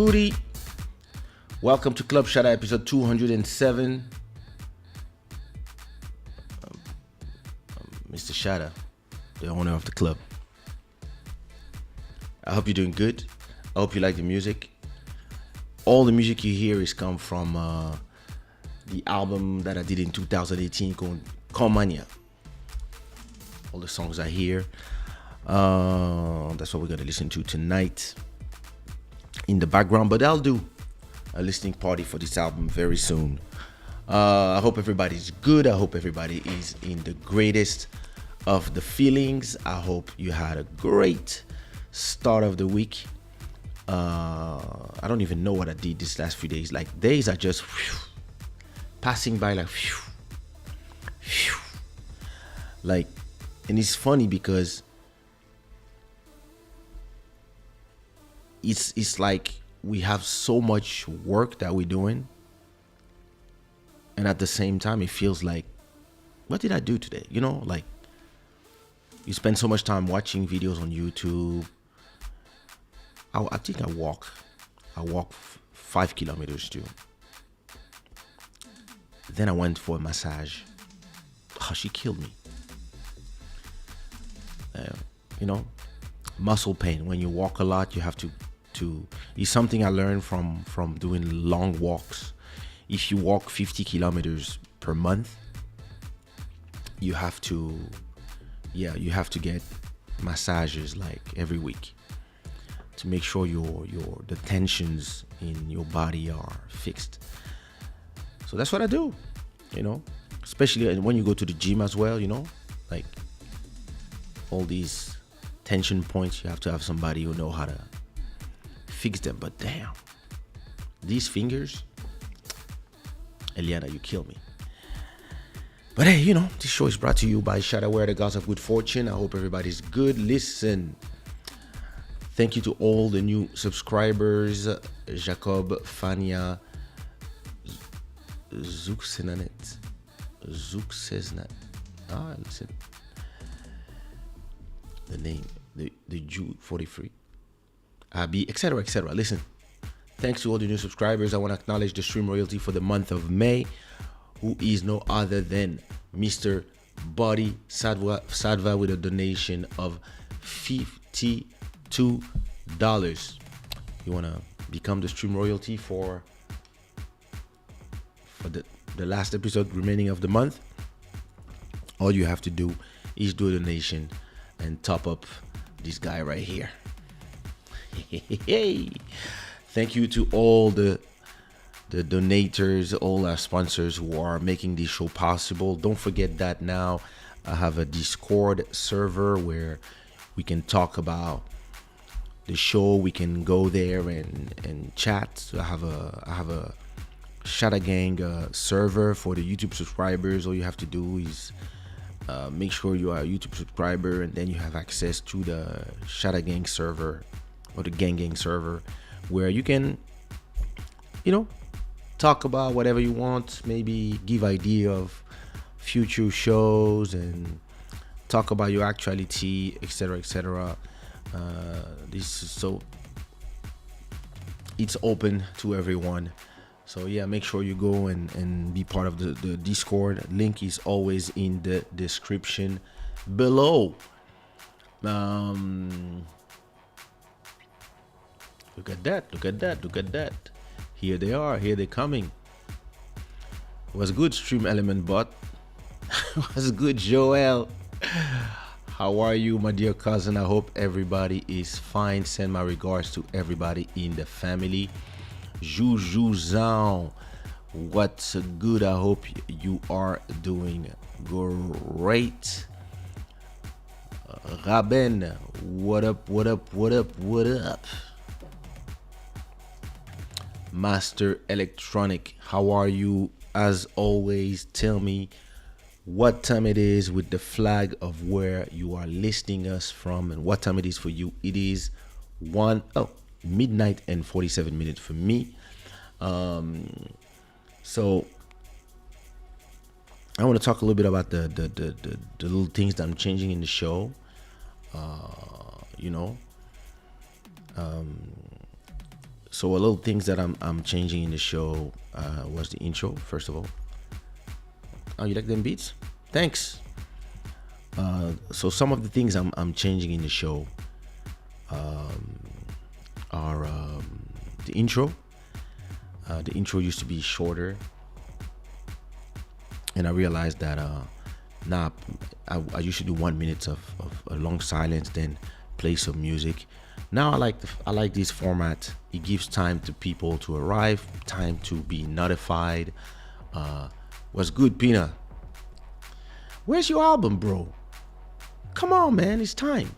Goody. Welcome to Club Shada episode 207. Mr. Shada, the owner of the club. I hope you're doing good. I hope you like the music. All the music you hear is come from the album that I did in 2018 called Comania. All the songs I hear. That's what we're going to listen to tonight in the background. But I'll do a listening party for this album very soon. I hope everybody's good. I hope everybody is in the greatest of the feelings. I hope you had a great start of the week. I don't even know what I did this last few days. Like, days are just passing by like like, and it's funny because it's like we have so much work that we're doing, and at the same time it feels like, what did I do today? You know, like, you spend so much time watching videos on YouTube. I think I walk 5 kilometers too. Then I went for a massage. Oh, she killed me. You know, muscle pain. When you walk a lot, you have to it's something I learned from doing long walks. If you walk 50 kilometers per month, you have to get massages like every week to make sure the tensions in your body are fixed. So that's what I do, you know, especially when you go to the gym as well, you know, like all these tension points, you have to have somebody who know how to fix them. But damn, these fingers, Eliana, you kill me. But hey, you know, this show is brought to you by Shada, where the gods of good fortune. I hope everybody's good. Listen, thank you to all the new subscribers. Jacob, Fania, Zuxenanet. Ah, listen. The name, the Jew 43. Abi, etc. Listen, thanks to all the new subscribers. I want to acknowledge the stream royalty for the month of May, who is no other than Mr. Body Sadva with a donation of $52. You want to become the stream royalty for the last episode remaining of the month? All you have to do is do a donation and top up this guy right here. Thank you to all the donators, all our sponsors who are making this show possible. Don't forget that now I have a Discord server where we can talk about the show. We can go there and chat. So I have a Shada Gang server for the YouTube subscribers. All you have to do is make sure you are a YouTube subscriber, and then you have access to the Shada Gang server or the Gang server, where you can, you know, talk about whatever you want, maybe give idea of future shows and talk about your actuality, etc. This is so, it's open to everyone. So yeah, make sure you go and be part of the Discord. Link is always in the description below. Look at that. Here they are. Here they're coming. Was good, Stream Element Bot. Was good, Joel. How are you, my dear cousin? I hope everybody is fine. Send my regards to everybody in the family. Juju Zhao, what's good? I hope you are doing great. Raben, what up? Master Electronic, how are you? As always, tell me what time it is with the flag of where you are listening us from and what time it is for you. It is midnight and 47 minutes for me. So I want to talk a little bit about the little things that I'm changing in the show. So a little things that I'm changing in the show was the intro. First of all, oh, you like them beats? Thanks. So some of the things I'm changing in the show are the intro. The intro used to be shorter, and I realized that now I used to do 1 minute of a long silence, then play some music. Now I like this format. It gives time to people to arrive, time to be notified. What's good, Pina? Where's your album, bro? Come on, man, it's time.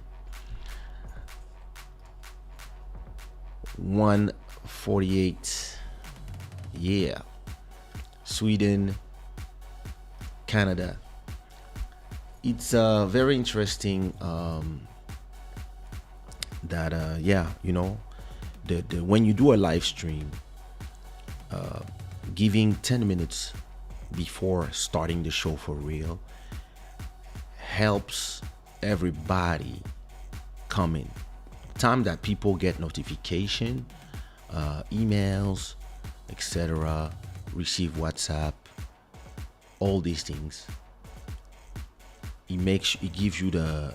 1:48. Yeah. Sweden, Canada. It's very interesting that the when you do a live stream, giving 10 minutes before starting the show for real helps everybody come in. Time that people get notification, emails, etc., receive WhatsApp, all these things. It gives you the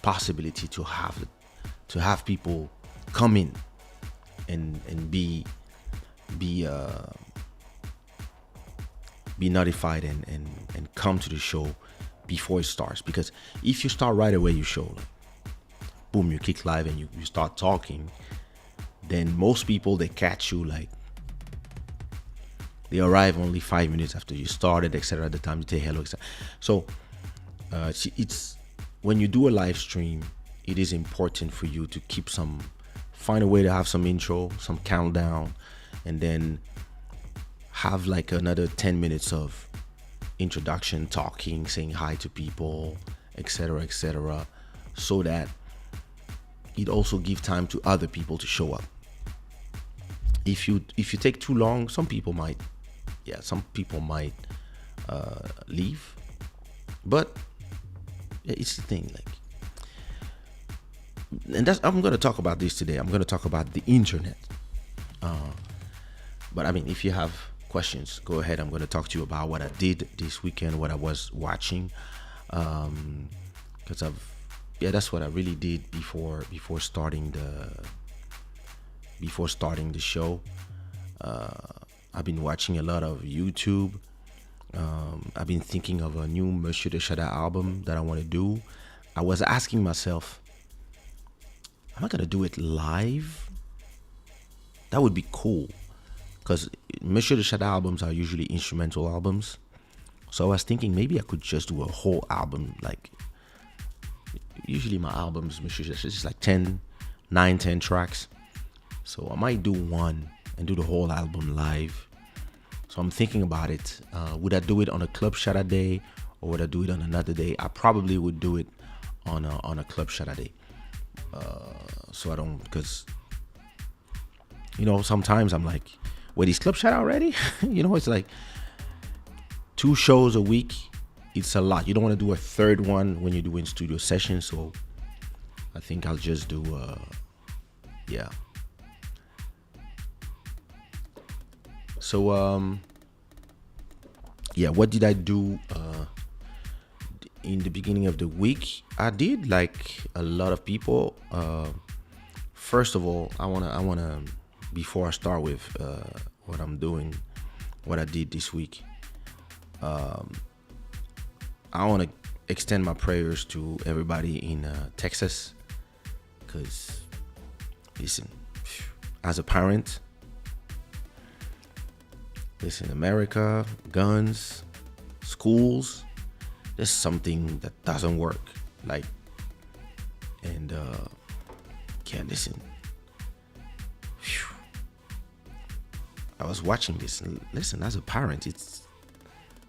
possibility to have people come in and be notified and come to the show before it starts. Because if you start right away, you show, like, boom, you click live and you start talking, then most people, they catch you, like, they arrive only 5 minutes after you started, etc. At the time you say hello, etc. So it's when you do a live stream, it is important for you to find a way to have some intro, some countdown, and then have like another 10 minutes of introduction, talking, saying hi to people, etc., so that it also gives time to other people to show up. If you take too long, some people might leave. But it's the thing, like, and I'm going to talk about this today. I'm going to talk about the internet. But I mean, if you have questions, go ahead. I'm going to talk to you about what I did this weekend, what I was watching, because that's what I really did before starting the show. I've been watching a lot of YouTube. I've been thinking of a new Monsieur de Shada album that I want to do. I was asking myself, am I going to do it live? That would be cool, because Monsieur de Shada albums are usually instrumental albums. So I was thinking maybe I could just do a whole album. Like, usually my albums, Monsieur de Shada, is like 10 tracks. So I might do one and do the whole album live. So I'm thinking about it. Would I do it on a Club Shada day, or would I do it on another day? I probably would do it on a Club Shada day. So I don't, because sometimes I'm like, wait, is Club Shada already? It's like 2 shows a week. It's a lot. You don't want to do a third one when you're doing studio sessions. So I think I'll just do So what did I do in the beginning of the week? I did like a lot of people. First of all, I wanna before I start with what I'm doing, what I did this week, I want to extend my prayers to everybody in Texas, because listen, as a parent, listen, America, guns, schools, there's something that doesn't work. Like, and listen. Whew. I was watching this, and listen, as a parent, it's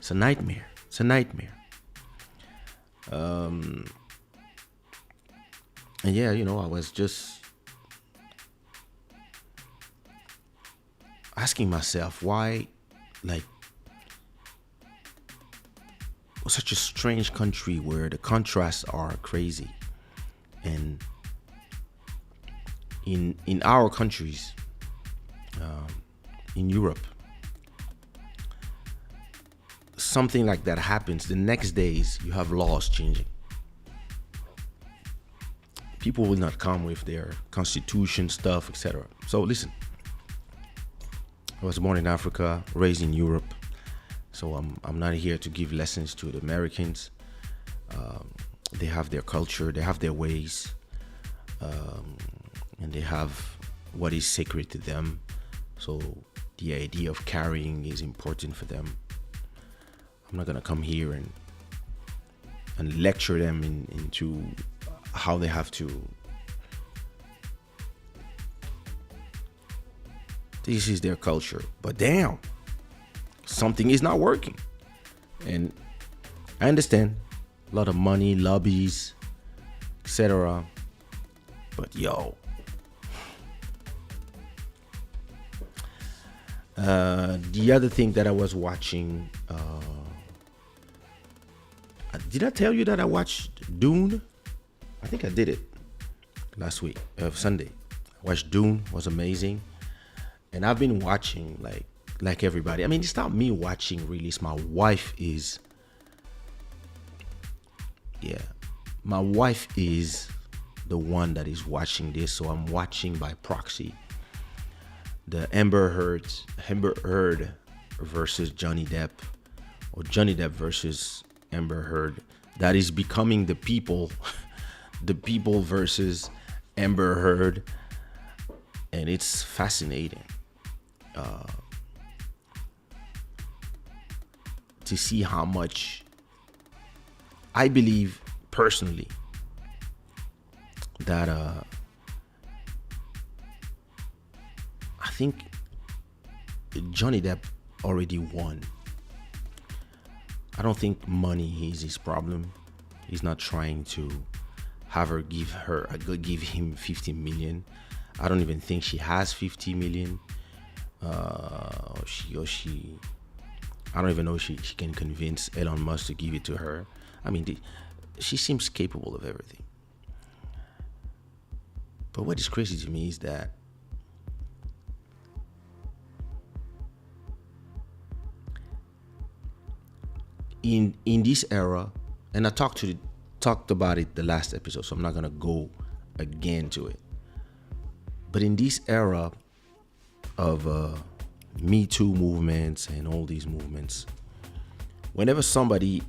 a nightmare. It's a nightmare. And I was just asking myself why, like, such a strange country where the contrasts are crazy, and in our countries, in Europe, something like that happens, the next days you have laws changing. People will not come with their constitution stuff, etc. So listen, I was born in Africa, raised in Europe, so I'm not here to give lessons to the Americans. They have their culture, they have their ways, and they have what is sacred to them. So the idea of carrying is important for them. I'm not gonna come here and lecture them into how they have to. This is their culture, but damn, something is not working. And I understand a lot of money, lobbies, etc. But yo, the other thing that I was watching, did I tell you that I watched Dune? I think I did it last week, Sunday. I watched Dune, was amazing. And I've been watching like everybody. I mean, it's not me watching really, it's my wife is. Yeah, my wife is the one that is watching this, so I'm watching by proxy. The Amber Heard versus Johnny Depp, or Johnny Depp versus Amber Heard. That is becoming the people versus Amber Heard, and it's fascinating to see how much. I believe personally that I think Johnny Depp already won. I don't think money is his problem. He's not trying to have her give him 50 million. I don't even think she has 50 million. She I don't even know if she can convince Elon Musk to give it to her. I mean, she seems capable of everything. But what is crazy to me is that in this era, and I talked about it the last episode, so I'm not gonna go again to it. But in this era of Me Too movements and all these movements, whenever somebody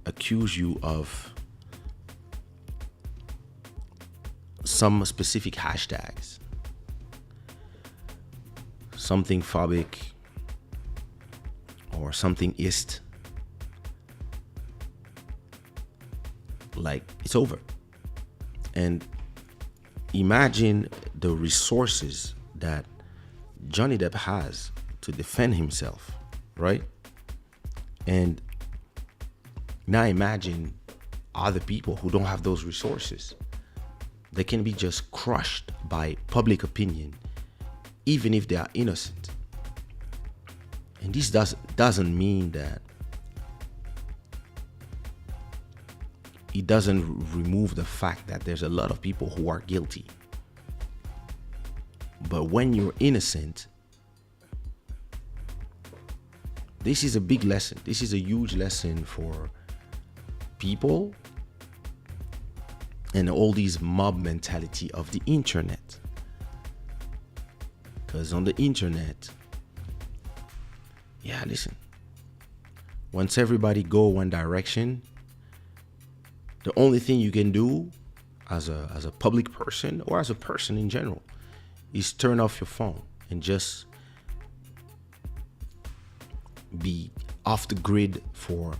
accuse you of some specific hashtags, something phobic or something ist, like, it's over. And imagine the resources that Johnny Depp has to defend himself, right? And now imagine other people who don't have those resources. They can be just crushed by public opinion, even if they are innocent. And this doesn't mean that it doesn't remove the fact that there's a lot of people who are guilty. But when you're innocent, this is a big lesson. This is a huge lesson for people and all these mob mentality of the internet. Because on the internet, yeah, listen, once everybody go one direction, the only thing you can do as a public person or as a person in general is turn off your phone and just be off the grid for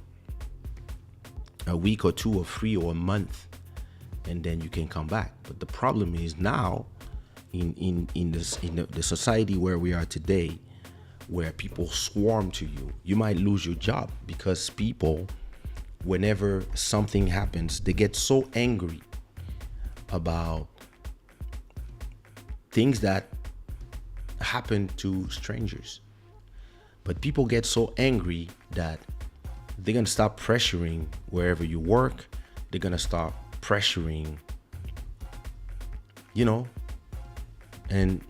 a week or two or three or a month, and then you can come back. But the problem is now in the society where we are today, where people swarm to you, you might lose your job because people, whenever something happens, they get so angry about things that happen to strangers. But people get so angry that they're gonna stop pressuring wherever you work. They're gonna start pressuring, And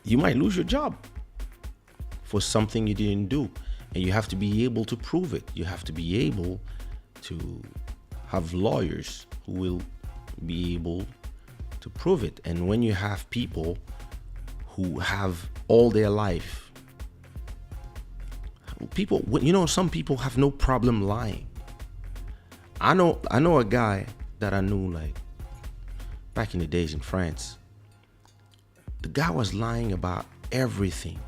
you might lose your job for something you didn't do. And you have to be able to prove it. You have to be able to have lawyers who will be able to prove it. And when you have people who have all their life, people, some people have no problem lying. I know a guy that I knew like back in the days in France. The guy was lying about everything.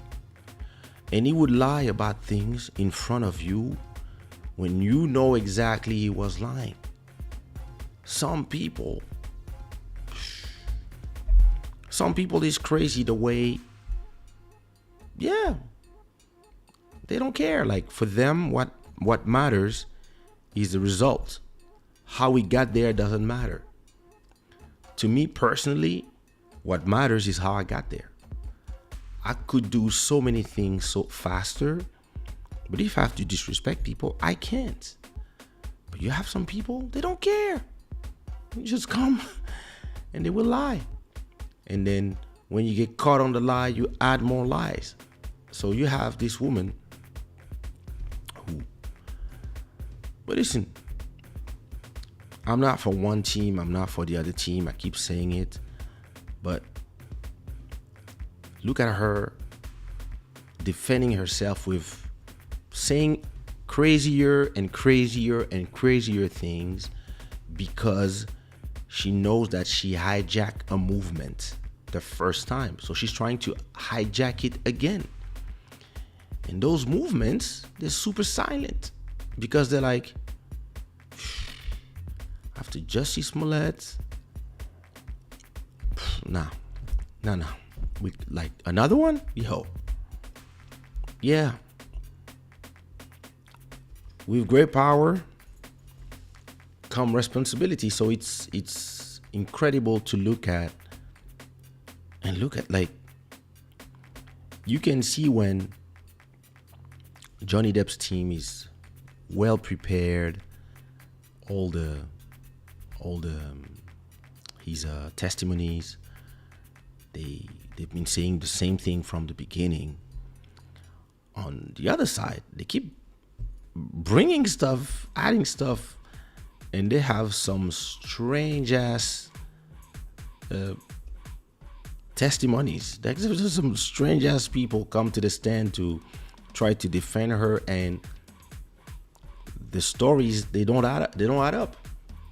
And he would lie about things in front of you when you know exactly he was lying. Some people is crazy the way, yeah, they don't care. Like for them, what matters is the result. How we got there doesn't matter. To me personally, what matters is how I got there. I could do so many things so faster, but if I have to disrespect people, I can't. But you have some people, they don't care. You just come and they will lie. And then when you get caught on the lie, you add more lies. So you have this woman who, but listen, I'm not for one team, I'm not for the other team. I keep saying it, but look at her defending herself with saying crazier and crazier and crazier things because she knows that she hijacked a movement the first time. So she's trying to hijack it again. And those movements, they're super silent because they're like, after Jussie Smollett, no. We like another one? Yo. Yeah. With great power come responsibility. So it's incredible to look at like you can see when Johnny Depp's team is well prepared, all the his testimonies, they've been saying the same thing from the beginning. On the other side, they keep bringing stuff, adding stuff, and they have some strange ass testimonies. There's some strange ass people come to the stand to try to defend her, and the stories they don't add up.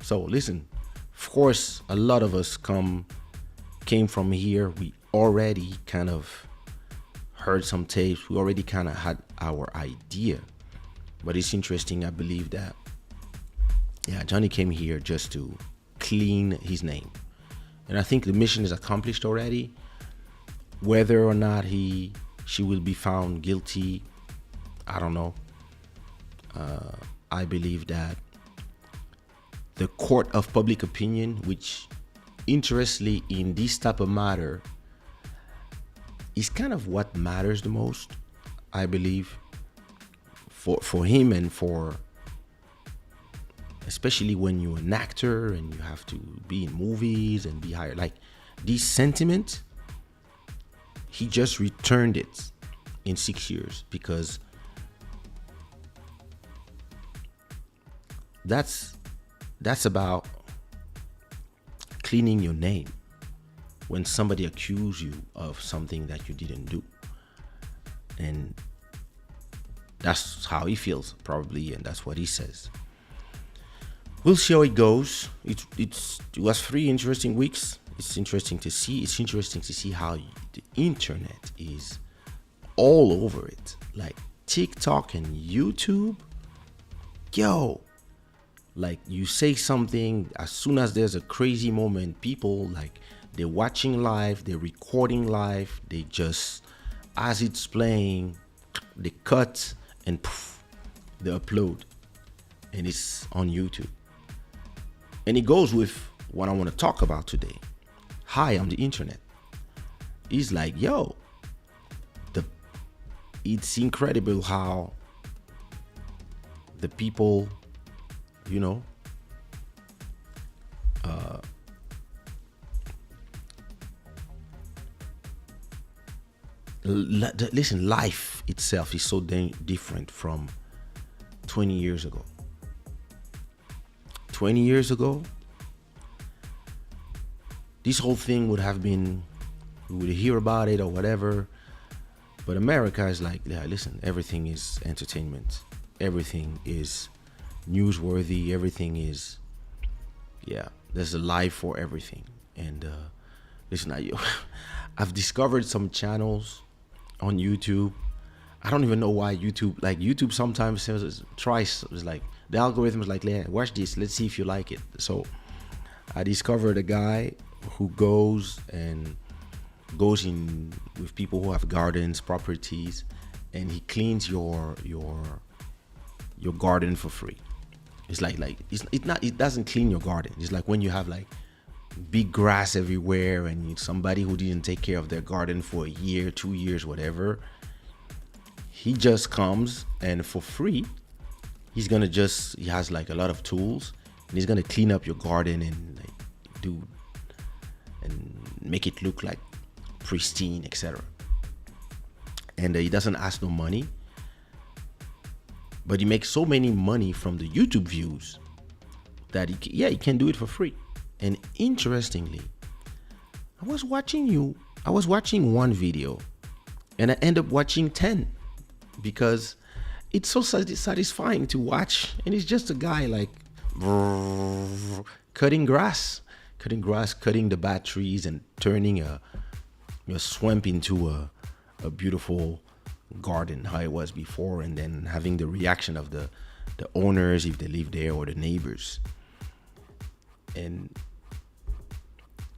So listen, of course, a lot of us came from here. We already kind of heard some tapes. We already kind of had our idea. But it's interesting. I believe that, yeah, Johnny came here just to clean his name. And I think the mission is accomplished already. Whether or not she will be found guilty, I don't know. I believe that the court of public opinion, which interestingly in this type of matter is kind of what matters the most, I believe, for him and for, especially when you're an actor and you have to be in movies and be hired, like this sentiment, he just returned it in 6 years because that's about cleaning your name when somebody accuses you of something that you didn't do. And that's how he feels probably, and that's what he says. We'll see how it goes. It was 3 interesting weeks. It's interesting to see. It's interesting to see how the internet is all over it. Like TikTok and YouTube. Yo, like you say something, as soon as there's a crazy moment, people like they're watching live, they're recording live, they just, as it's playing, they cut and poof, they upload, and it's on YouTube. And it goes with what I want to talk about today. Hi, I'm the internet. It's like, yo, it's incredible how the people, Listen, life itself is so different from 20 years ago. 20 years ago, this whole thing would have been, we would hear about it or whatever. But America is like, yeah, listen, everything is entertainment. Everything is newsworthy. Everything is, yeah, there's a life for everything. And listen, I've discovered some channels on YouTube. I don't even know why YouTube sometimes says, tries, it's like, the algorithm is like, yeah, watch this, let's see if you like it. So I discovered a guy who goes in with people who have gardens, properties, and he cleans your garden for free. It's like it doesn't clean your garden. It's like when you have like big grass everywhere and somebody who didn't take care of their garden for a year, 2 years, whatever. He just comes and for free, he has like a lot of tools and he's gonna clean up your garden and make it look like pristine, etc. And he doesn't ask no money, but he makes so many money from the YouTube views that he can do it for free. And interestingly, I was watching one video and I end up watching 10 because it's so satisfying to watch. And it's just a guy like cutting the bad trees and turning a swamp into a beautiful garden, how it was before, and then having the reaction of the owners, if they live there, or the neighbors. And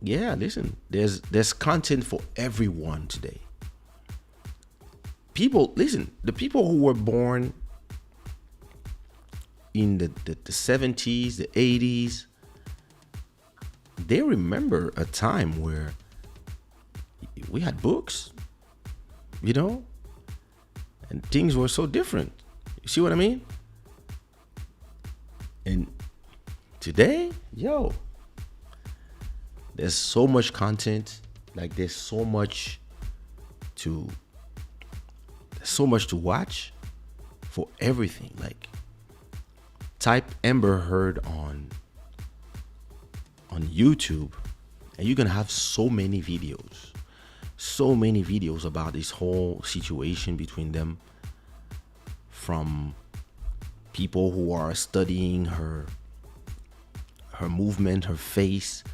yeah, listen, there's content for everyone today. The people who were born in the 70s, the 80s, they remember a time where we had books, and things were so different. You see what I mean? And today, there's so much content. Like there's so much to watch for everything. Like type Amber Heard on YouTube and you're gonna have so many videos about this whole situation between them, from people who are studying her movement, her face,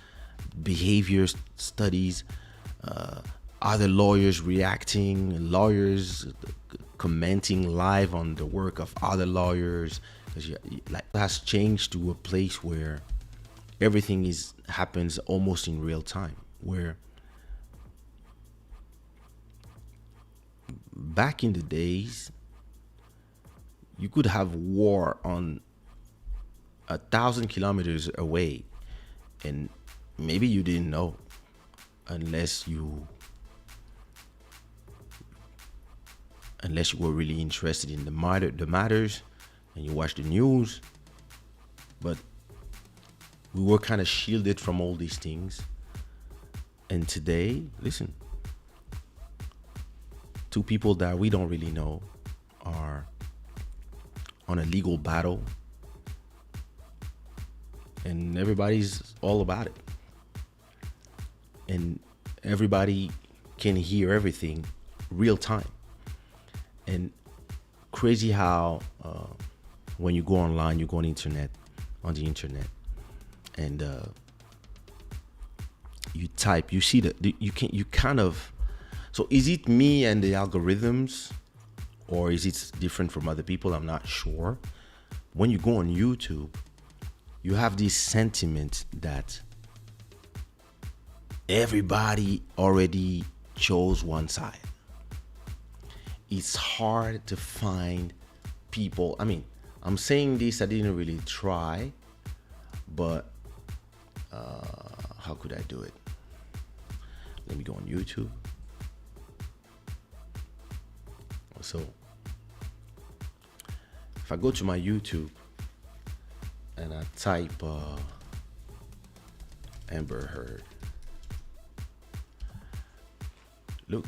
behavior studies, other lawyers reacting, lawyers commenting live on the work of other lawyers, because like has changed to a place where everything happens almost in real time. Where back in the days, you could have war on 1,000 kilometers away, and maybe you didn't know, unless you were really interested in the matters and you watch the news. But we were kind of shielded from all these things. And today, listen, two people that we don't really know are on a legal battle, and everybody's all about it, and everybody can hear everything real time. And crazy how when you go online, you go on the internet, and you type, you see you kind of. So is it me and the algorithms, or is it different from other people? I'm not sure. When you go on YouTube, you have this sentiment that everybody already chose one side. It's hard to find people. I mean, I'm saying this, I didn't really try, but how could I do it? Let me go on YouTube. So if I go to my YouTube and I type Amber Heard, look,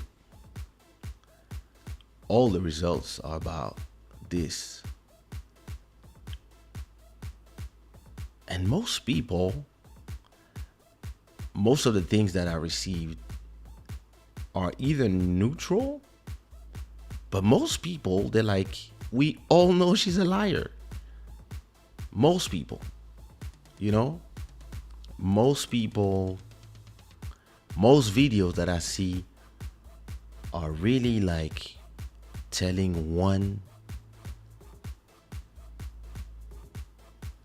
all the results are about this. And most of the things that I received are either neutral, but most people, they're like, we all know she's a liar. Most people, you know, most people, most videos that I see are really like telling one.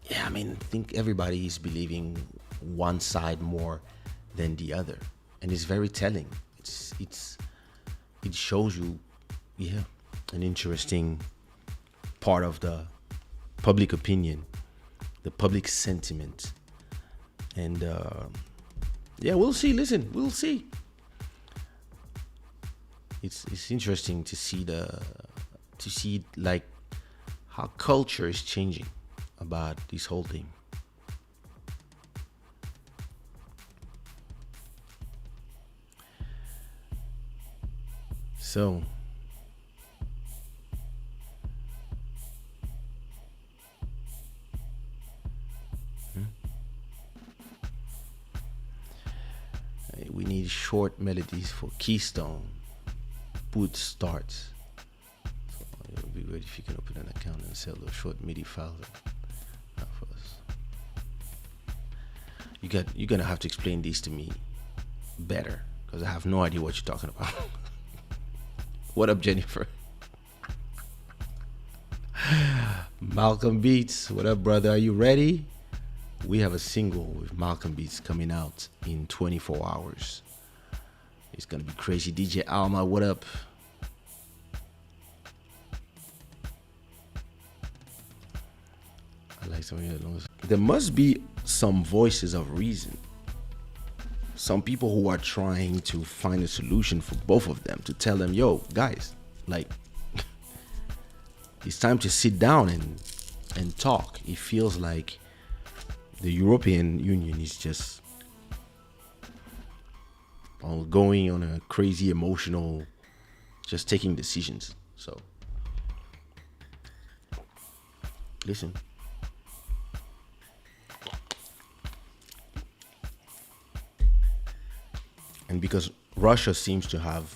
Yeah, I mean, I think everybody is believing one side more than the other, and it's very telling. It shows you, yeah, an interesting part of the public opinion, the public sentiment, and yeah, we'll see. Listen, we'll see. It's interesting to see like how culture is changing about this whole thing. So we need short melodies for Keystone. Boot starts. So it would be great if you can open an account and sell those short MIDI files for us. You're gonna have to explain these to me better, because I have no idea what you're talking about. What up, Jennifer? Malcolm Beats, what up, brother? Are you ready? We have a single with Malcolm Beats coming out in 24 hours. It's gonna be crazy. DJ Alma, what up? I like some of your. There must be some voices of reason. Some people who are trying to find a solution for both of them, to tell them, yo, guys, like, it's time to sit down and talk. It feels like the European Union is just going on a crazy emotional, just taking decisions. So, listen. And because Russia seems to have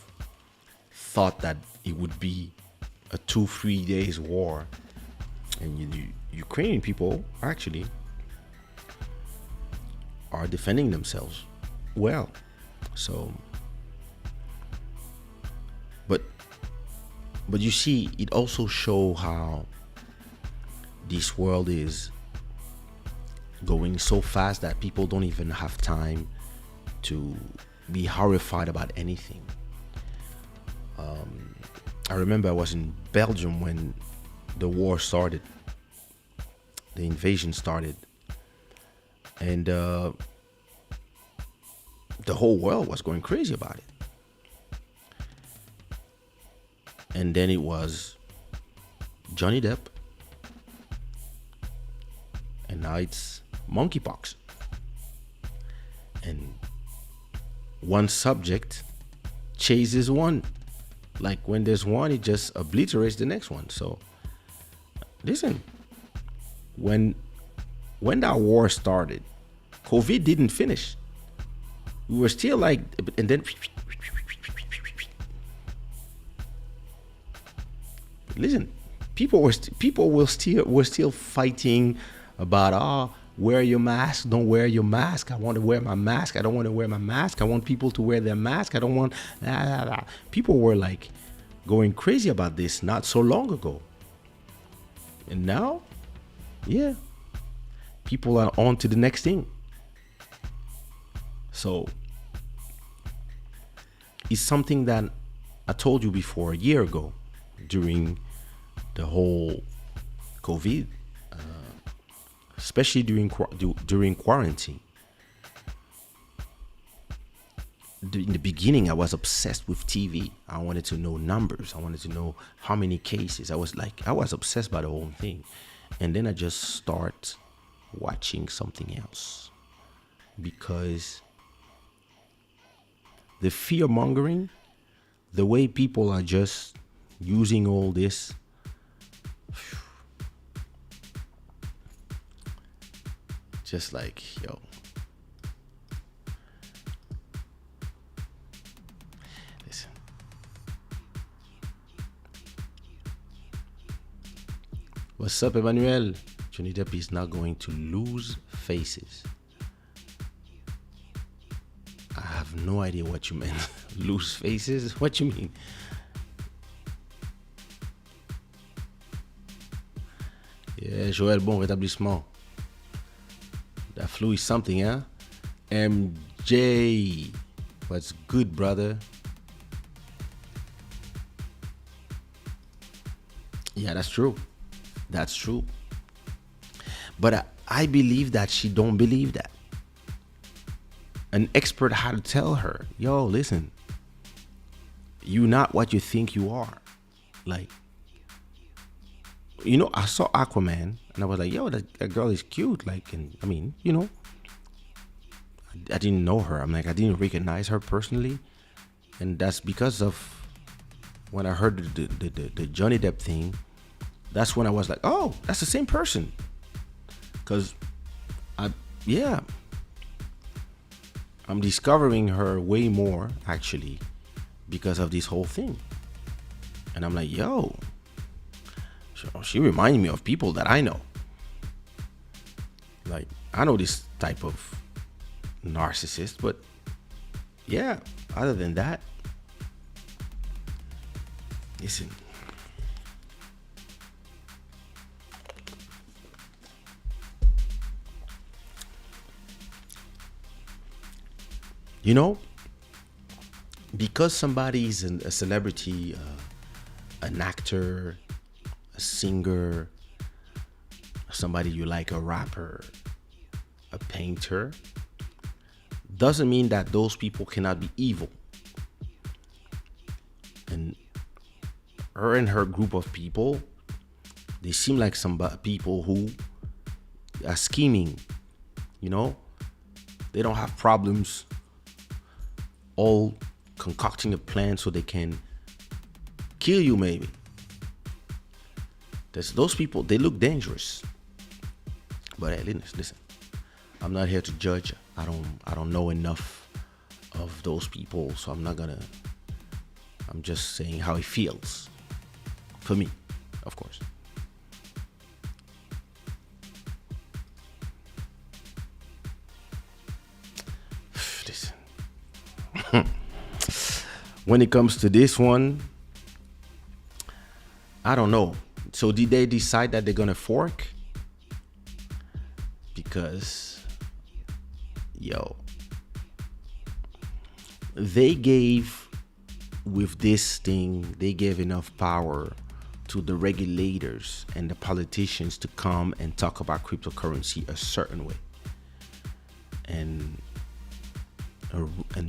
thought that it would be a 2-3 days war, and Ukrainian people actually are defending themselves well. So, but you see, it also shows how this world is going so fast that people don't even have time to be horrified about anything. I remember I was in Belgium when the war started, the invasion started, and the whole world was going crazy about it. And then it was Johnny Depp, and now it's monkeypox. And one subject chases one. Like when there's one, it just obliterates the next one. So listen, when that war started, COVID didn't finish. We were still like, and then listen, people were still fighting about wear your mask, don't wear your mask. I want to wear my mask. I don't want to wear my mask. I want people to wear their mask. I don't want. People were like going crazy about this not so long ago. And now, yeah, people are on to the next thing. So it's something that I told you before a year ago during the whole COVID, especially during quarantine. In the beginning, I was obsessed with TV. I wanted to know numbers. I wanted to know how many cases. I was obsessed by the whole thing. And then I just start watching something else, because the fear mongering, the way people are just using all this. Just like, yo. Listen. What's up, Emmanuel? Johnny Depp is not going to lose faces. I have no idea what you meant. Lose faces? What you mean? Yeah, Joël, bon rétablissement. That flu is something, huh? MJ, what's good, brother? Yeah, that's true. That's true. But I believe that she don't believe that. An expert had to tell her, yo, listen, you're not what you think you are. Like, you know, I saw Aquaman and I was like, yo, that girl is cute. Like, and I mean, you know, I didn't know her. I'm like, I didn't recognize her personally. And that's because of when I heard the Johnny Depp thing. That's when I was like, oh, that's the same person. Because, I'm discovering her way more, actually, because of this whole thing. And I'm like, yo, she reminded me of people that I know. Like, I know this type of narcissist, but yeah, other than that, listen. You know, because somebody is a celebrity, an actor, a singer, somebody you like, a rapper, a painter, doesn't mean that those people cannot be evil. And her group of people, they seem like some people who are scheming, you know? They don't have problems all concocting a plan so they can kill you, maybe. Those people, they look dangerous. But hey, listen, I'm not here to judge. I don't know enough of those people, so I'm just saying how it feels for me, of course. When it comes to this one, I don't know. So did they decide that they're gonna fork? Because, yo, they gave, with this thing, they gave enough power to the regulators and the politicians to come and talk about cryptocurrency a certain way. And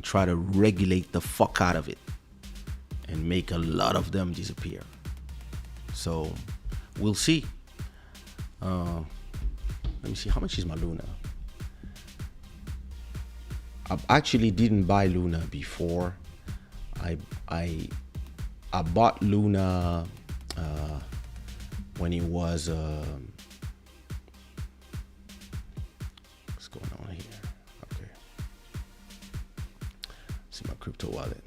try to regulate the fuck out of it and make a lot of them disappear. So we'll see. Let me see, how much is my Luna? I actually didn't buy Luna before. I bought Luna when it was what's going on here? Okay. See my crypto wallet.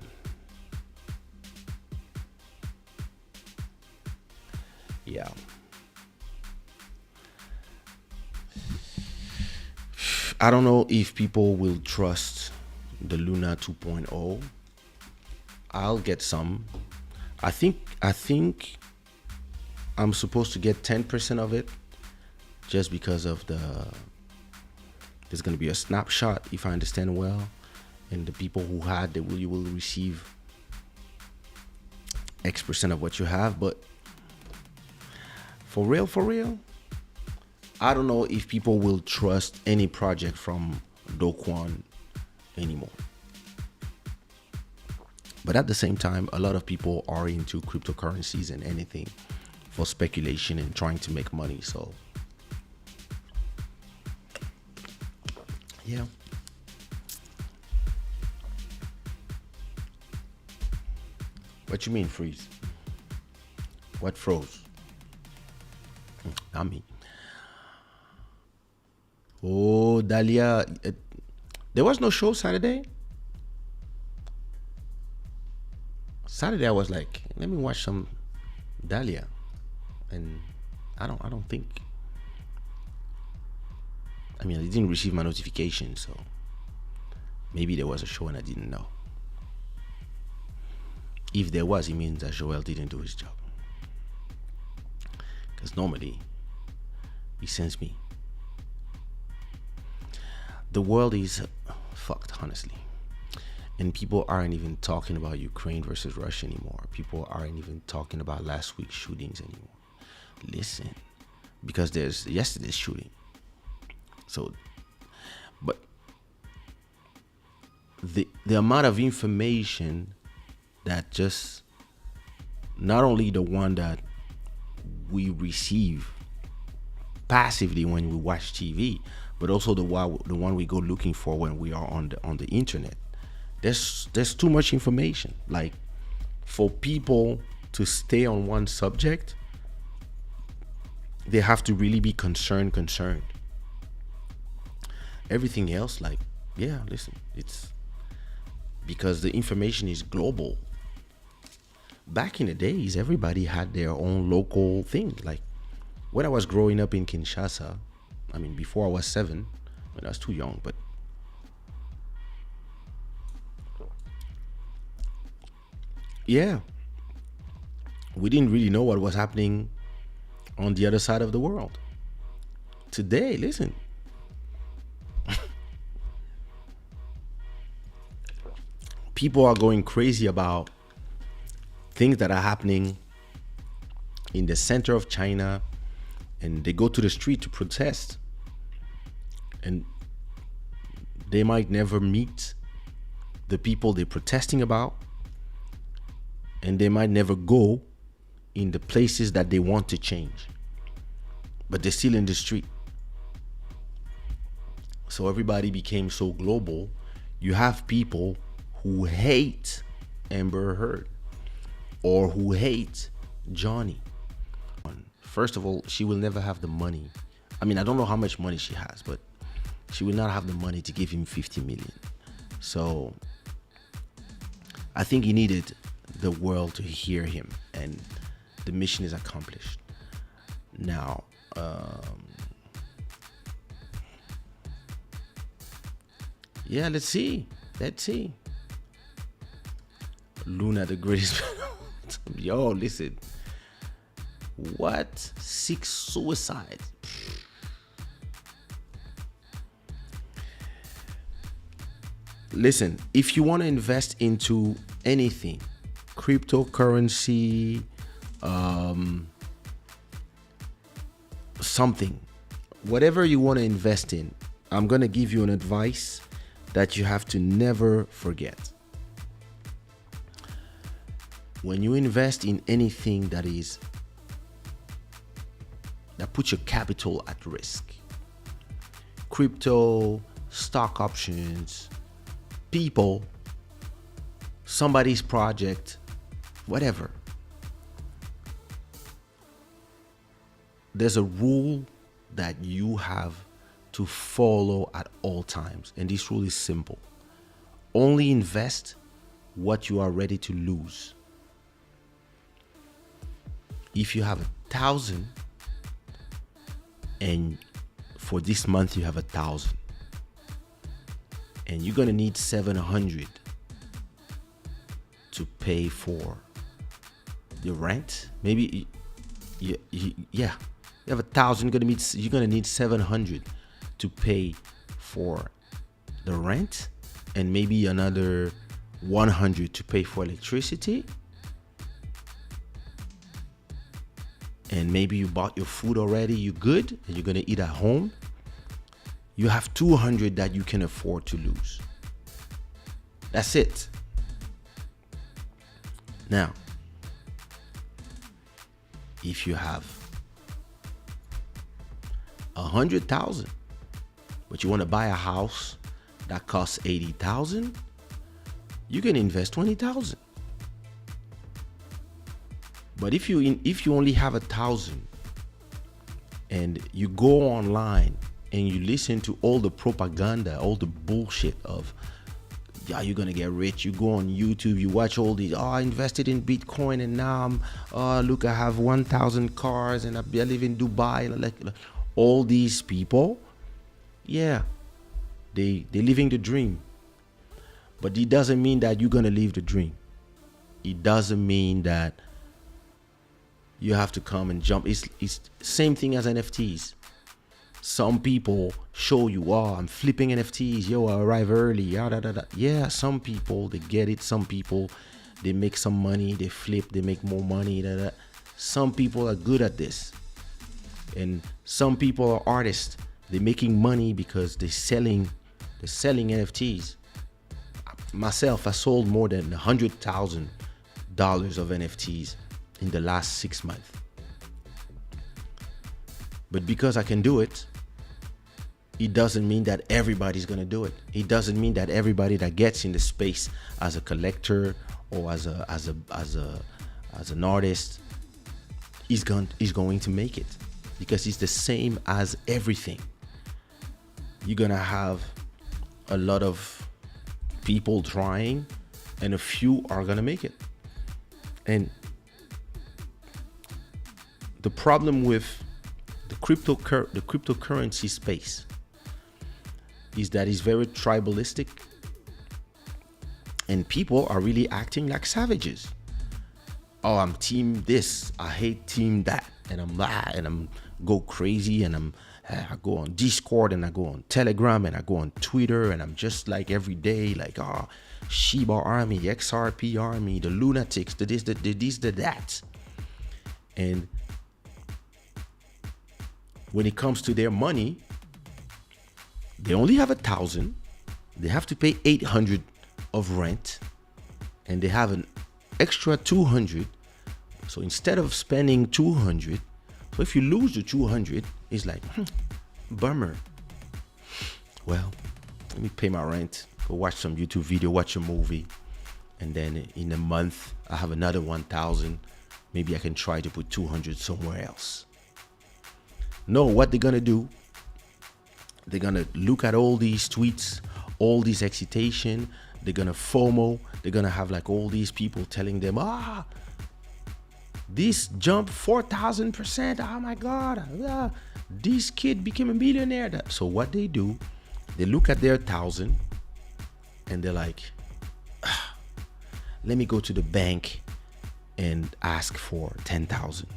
Yeah. I don't know if people will trust the Luna 2.0. I'll get some. I think I'm supposed to get 10% of it just because of there's going to be a snapshot, if I understand well, and the people who had, you will receive X% of what you have. But for real, I don't know if people will trust any project from Do Kwon anymore. But at the same time, a lot of people are into cryptocurrencies and anything for speculation and trying to make money. So, yeah. What you mean, freeze? What froze? Not me. Oh, Dahlia. There was no show Saturday. Saturday I was like, let me watch some Dahlia, and I don't think. I mean, I didn't receive my notification, so maybe there was a show and I didn't know. If there was, it means that Joel didn't do his job. Because normally, he sends me. The world is fucked, honestly. And people aren't even talking about Ukraine versus Russia anymore. People aren't even talking about last week's shootings anymore. Listen, because there's yesterday's shooting. So, but the amount of information that just, not only the one that we receive passively when we watch TV, but also the one we go looking for when we are on the internet. There's too much information. Like, for people to stay on one subject, they have to really be concerned. Everything else, like, yeah, listen, it's because the information is global. Back in the days, everybody had their own local thing. Like, when I was growing up in Kinshasa, I mean, before I was 7, when I was too young, but yeah, we didn't really know what was happening on the other side of the world. Today, listen, people are going crazy about things that are happening in the center of China, and they go to the street to protest, and they might never meet the people they're protesting about, and they might never go in the places that they want to change, but they're still in the street. So everybody became so global. You have people who hate Amber Heard or who hate Johnny. First of all, she will never have the money. I mean, I don't know how much money she has, but she will not have the money to give him 50 million. So I think he needed the world to hear him, and the mission is accomplished. Now, yeah, let's see. Luna, the greatest. Yo, listen. What? 6 suicides. Listen, if you want to invest into anything, cryptocurrency, something, whatever you want to invest in, I'm going to give you an advice that you have to never forget. When you invest in anything that puts your capital at risk, crypto, stock options, people, somebody's project, whatever, there's a rule that you have to follow at all times. And this rule is simple. Only invest what you are ready to lose. If you have 1,000 and for this month you have 1,000 and you're going to need 700 to pay for the rent, maybe you have 1,000, you're going to need 700 to pay for the rent, and maybe another 100 to pay for electricity, and maybe you bought your food already, you're good, and you're gonna eat at home. You have 200 that you can afford to lose. That's it. Now, if you have 100,000, but you want to buy a house that costs 80,000, you can invest 20,000. But if you only have 1,000 and you go online and you listen to all the propaganda, all the bullshit of, yeah, you're gonna get rich. You go on YouTube, you watch all these. Oh, I invested in Bitcoin and now look, I have 1,000 cars and I live in Dubai. Like all these people, yeah, they're living the dream. But it doesn't mean that you're gonna live the dream. It doesn't mean that you have to come and jump. It's same thing as NFTs. Some people show you, oh, I'm flipping NFTs. Yo, I arrive early. Yeah, some people, they get it. Some people, they make some money. They flip, they make more money. Some people are good at this. And some people are artists. They're making money because they're selling NFTs. Myself, I sold more than $100,000 of NFTs in the last 6 months. But because I can do it, it doesn't mean that everybody's gonna do it. It doesn't mean that everybody that gets in the space as a collector or as an artist is going to make it, because it's the same as everything. You're gonna have a lot of people trying, and a few are gonna make it. And the problem with the cryptocurrency space is that it's very tribalistic, and people are really acting like savages. Oh, I'm team this, I hate team that, and I'm go crazy, and I go on Discord, and I go on Telegram, and I go on Twitter, and I'm just like every day, like, Shiba Army, XRP Army, the lunatics, the this, the that. And when it comes to their money, they only have 1,000. They have to pay 800 of rent, and they have an extra 200. So instead of spending 200, so if you lose the 200, it's like, bummer. Well, let me pay my rent, go watch some YouTube video, watch a movie, and then in a month I have another 1,000. Maybe I can try to put 200 somewhere else. No, what they're gonna do, they're gonna look at all these tweets, all this excitation. They're gonna FOMO. They're gonna have like all these people telling them, this jumped 4,000%. Oh my God, this kid became a millionaire. So what they do, they look at their 1,000 and they're like, let me go to the bank and ask for 10,000.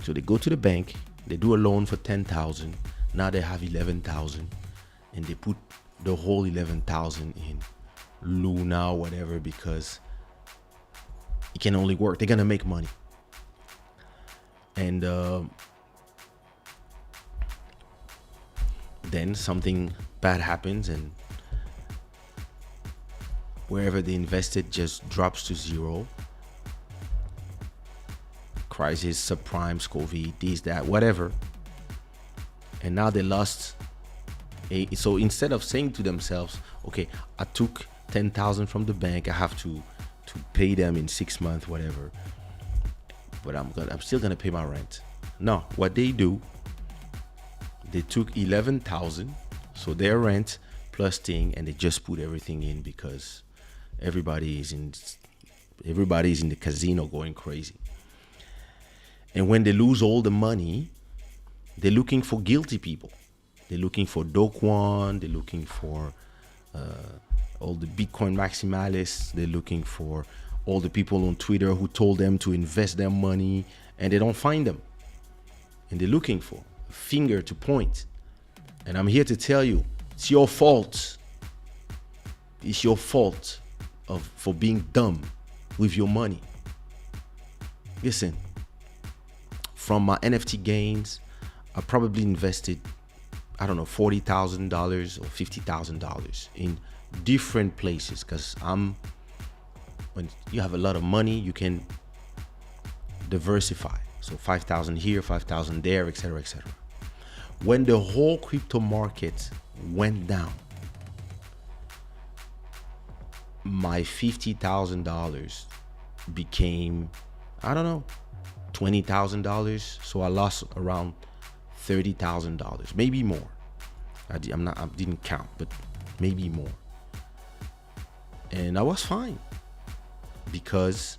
So they go to the bank, they do a loan for 10,000. Now they have 11,000, and they put the whole 11,000 in Luna or whatever, because it can only work. They're gonna make money. And then something bad happens, and wherever they invested just drops to zero. Crisis, subprime, COVID, this, that, whatever. And now they lost. So instead of saying to themselves, okay, I took 10,000 from the bank, I have to pay them in 6 months, whatever, but I'm still gonna pay my rent. No, what they do, they took 11,000, so their rent plus thing, and they just put everything in, because everybody's in the casino going crazy. And when they lose all the money, they're looking for guilty people. They're looking for Dokwon. They're looking for all the Bitcoin maximalists. They're looking for all the people on Twitter who told them to invest their money, and they don't find them. And they're looking for a finger to point. And I'm here to tell you, it's your fault. It's your fault for being dumb with your money. Listen. From my NFT gains, I probably invested, I don't know, $40,000 or $50,000 in different places, because when you have a lot of money, you can diversify. So 5,000 here, 5,000 there, etc., etc. When the whole crypto market went down, my $50,000 became, I don't know, $20,000. So I lost around $30,000, maybe more. I didn't count, but maybe more. And I was fine because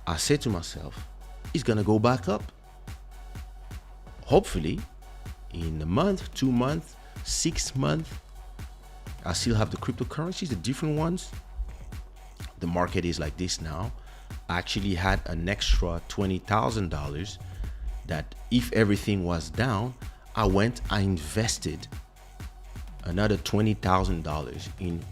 I said to myself, it's gonna go back up. Hopefully, in a month, 2 months, 6 months, I still have the cryptocurrencies, the different ones. The market is like this now. I actually had an extra $20,000 that if everything was down, I invested another $20,000 in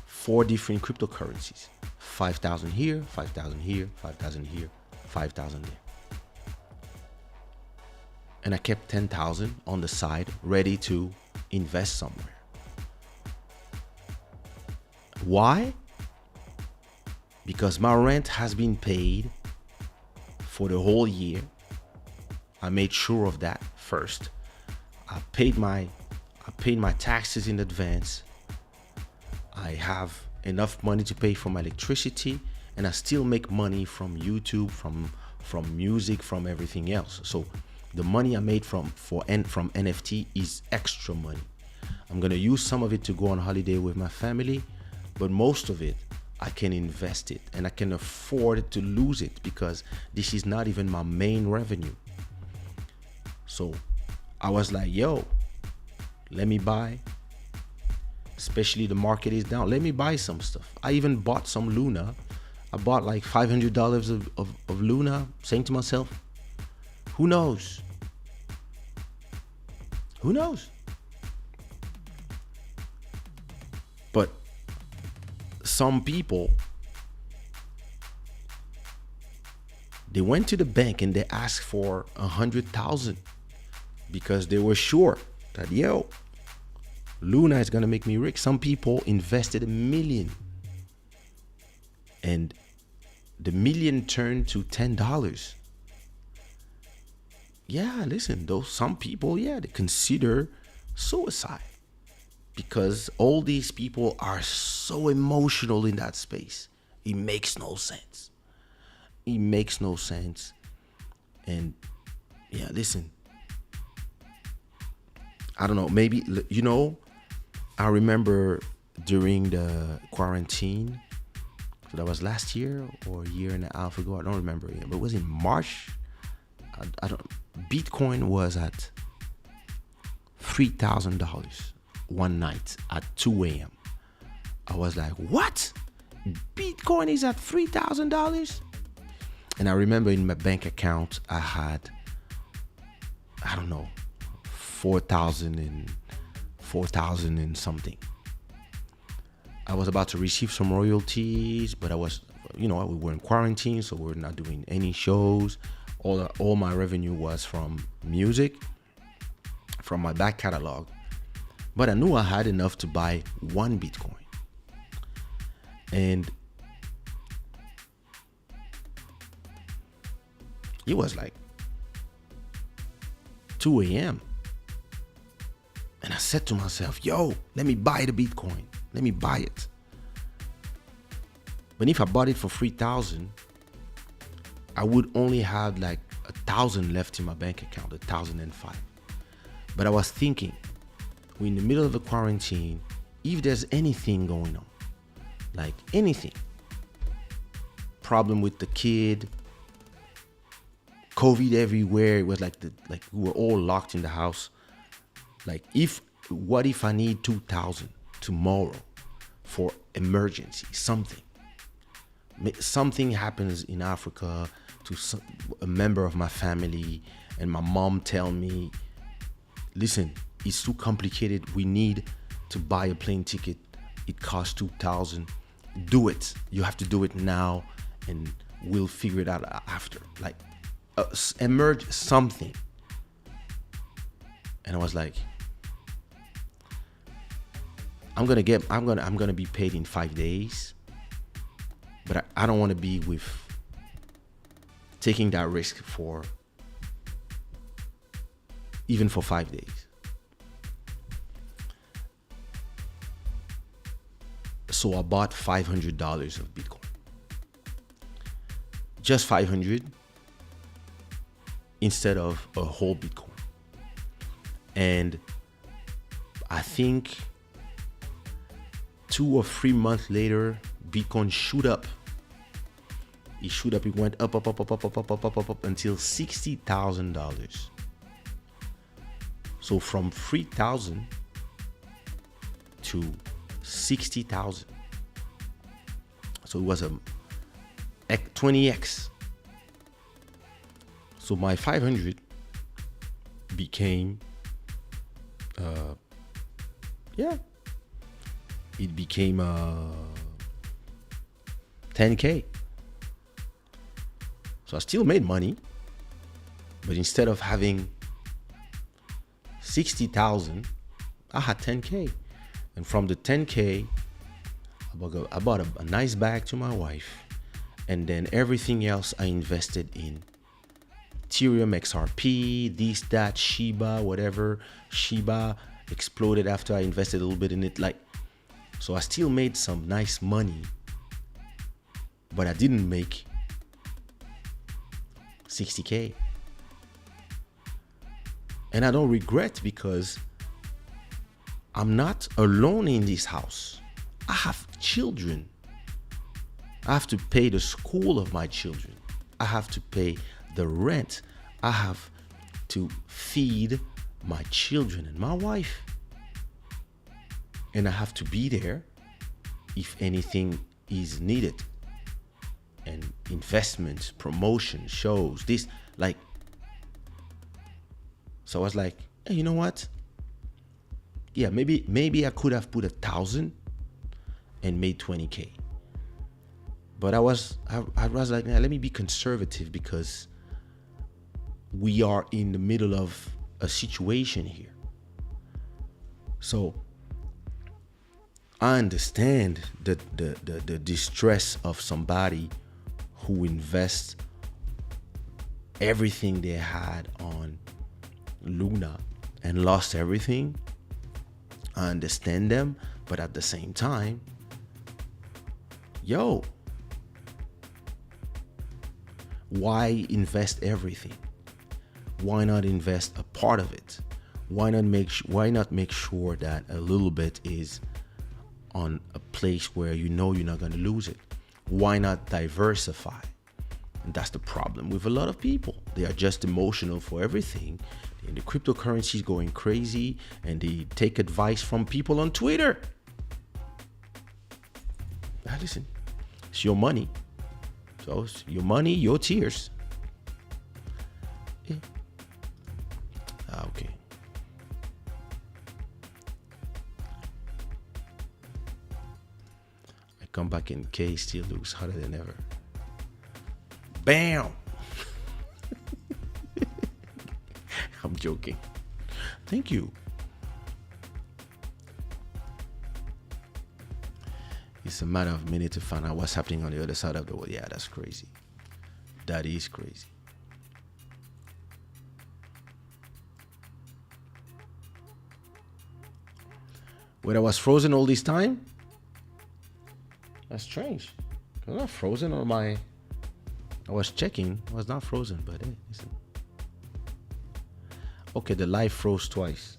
4 different cryptocurrencies. 5,000 here, 5,000 here, 5,000 here, 5,000 there. And I kept 10,000 on the side ready to invest somewhere. Why? Because my rent has been paid for the whole year. I made sure of that first. I paid my taxes in advance. I have enough money to pay for my electricity, and I still make money from YouTube, from music, from everything else. So the money I made from NFT is extra money. I'm gonna use some of it to go on holiday with my family, but most of it I can invest it, and I can afford to lose it because this is not even my main revenue. So I was like, yo, let me buy, especially the market is down. Let me buy some stuff. I even bought some Luna. I bought like $500 of Luna, saying to myself, who knows? Who knows? But some people, they went to the bank and they asked for 100,000 because they were sure that, yo, Luna is gonna make me rich. Some people invested $1 million, and the million turned to $10. Yeah, listen, some people, they consider suicide because all these people are so emotional in that space. It makes no sense. It makes no sense. And yeah, listen, I don't know, maybe, I remember during the quarantine, so that was last year or a year and a half ago, I don't remember, but it was in March. Bitcoin was at $3,000 one night at 2 a.m. I was like, what? Bitcoin is at $3,000? And I remember in my bank account, I had, I don't know, 4,000 and something. I was about to receive some royalties, but I was, we were in quarantine, so we're not doing any shows. All my revenue was from music, from my back catalog. But I knew I had enough to buy 1 Bitcoin. And it was like 2 a.m. And I said to myself, yo, let me buy the Bitcoin. Let me buy it. But if I bought it for 3,000, I would only have like 1,000 left in my bank account, 1,005. But I was thinking, we're in the middle of a quarantine. If there's anything going on, like anything, problem with the kid, COVID everywhere, it was like we were all locked in the house. Like, what if I need 2,000 tomorrow for emergency, something happens in Africa to a member of my family, and my mom tell me, listen, it's too complicated. We need to buy a plane ticket. It costs 2,000. Do it. You have to do it now, and we'll figure it out after. Like, emerge something. And I was like, I'm gonna be paid in 5 days, but I don't want to be with taking that risk for even for 5 days. So I bought $500 of Bitcoin. just 500 instead of a whole Bitcoin. And I think 2 or 3 months later, Bitcoin shoot up. It shoot up. It went up until $60,000. So from 3,000 to 60,000. So it was a 20x. So my 500 became, it became 10K. So I still made money, but instead of having 60,000, I had 10K. And from the 10K, I bought a nice bag to my wife. And then everything else I invested in Ethereum, XRP, this, that, Shiba, whatever. Shiba exploded after I invested a little bit in it. So I still made some nice money, but I didn't make 60K. And I don't regret, because I'm not alone in this house. I have children. I have to pay the school of my children. I have to pay the rent. I have to feed my children and my wife. And I have to be there if anything is needed. And investments, promotion, shows, this, so I was like, hey, you know what? Yeah, maybe I could have put 1,000 and made 20K. But I was like, nah, let me be conservative, because we are in the middle of a situation here. So I understand the distress of somebody who invests everything they had on Luna and lost everything. I understand them, but at the same time, why invest everything? Why not invest a part of it? Why not make sure that a little bit is on a place where you know you're not going to lose it? Why not diversify? And that's the problem with a lot of people. They are just emotional for everything. And the cryptocurrency is going crazy, and they take advice from people on Twitter. Now listen, it's your money. So it's your money, your tears. Yeah. Okay. I come back and K still looks hotter than ever. Bam! I'm joking. Thank you. It's a matter of minutes to find out what's happening on the other side of the world. Yeah, that's crazy. That is crazy. Wait, I was frozen all this time? That's strange. I'm not frozen on my... I was checking. I was not frozen, but hey, listen. Okay, the live froze twice.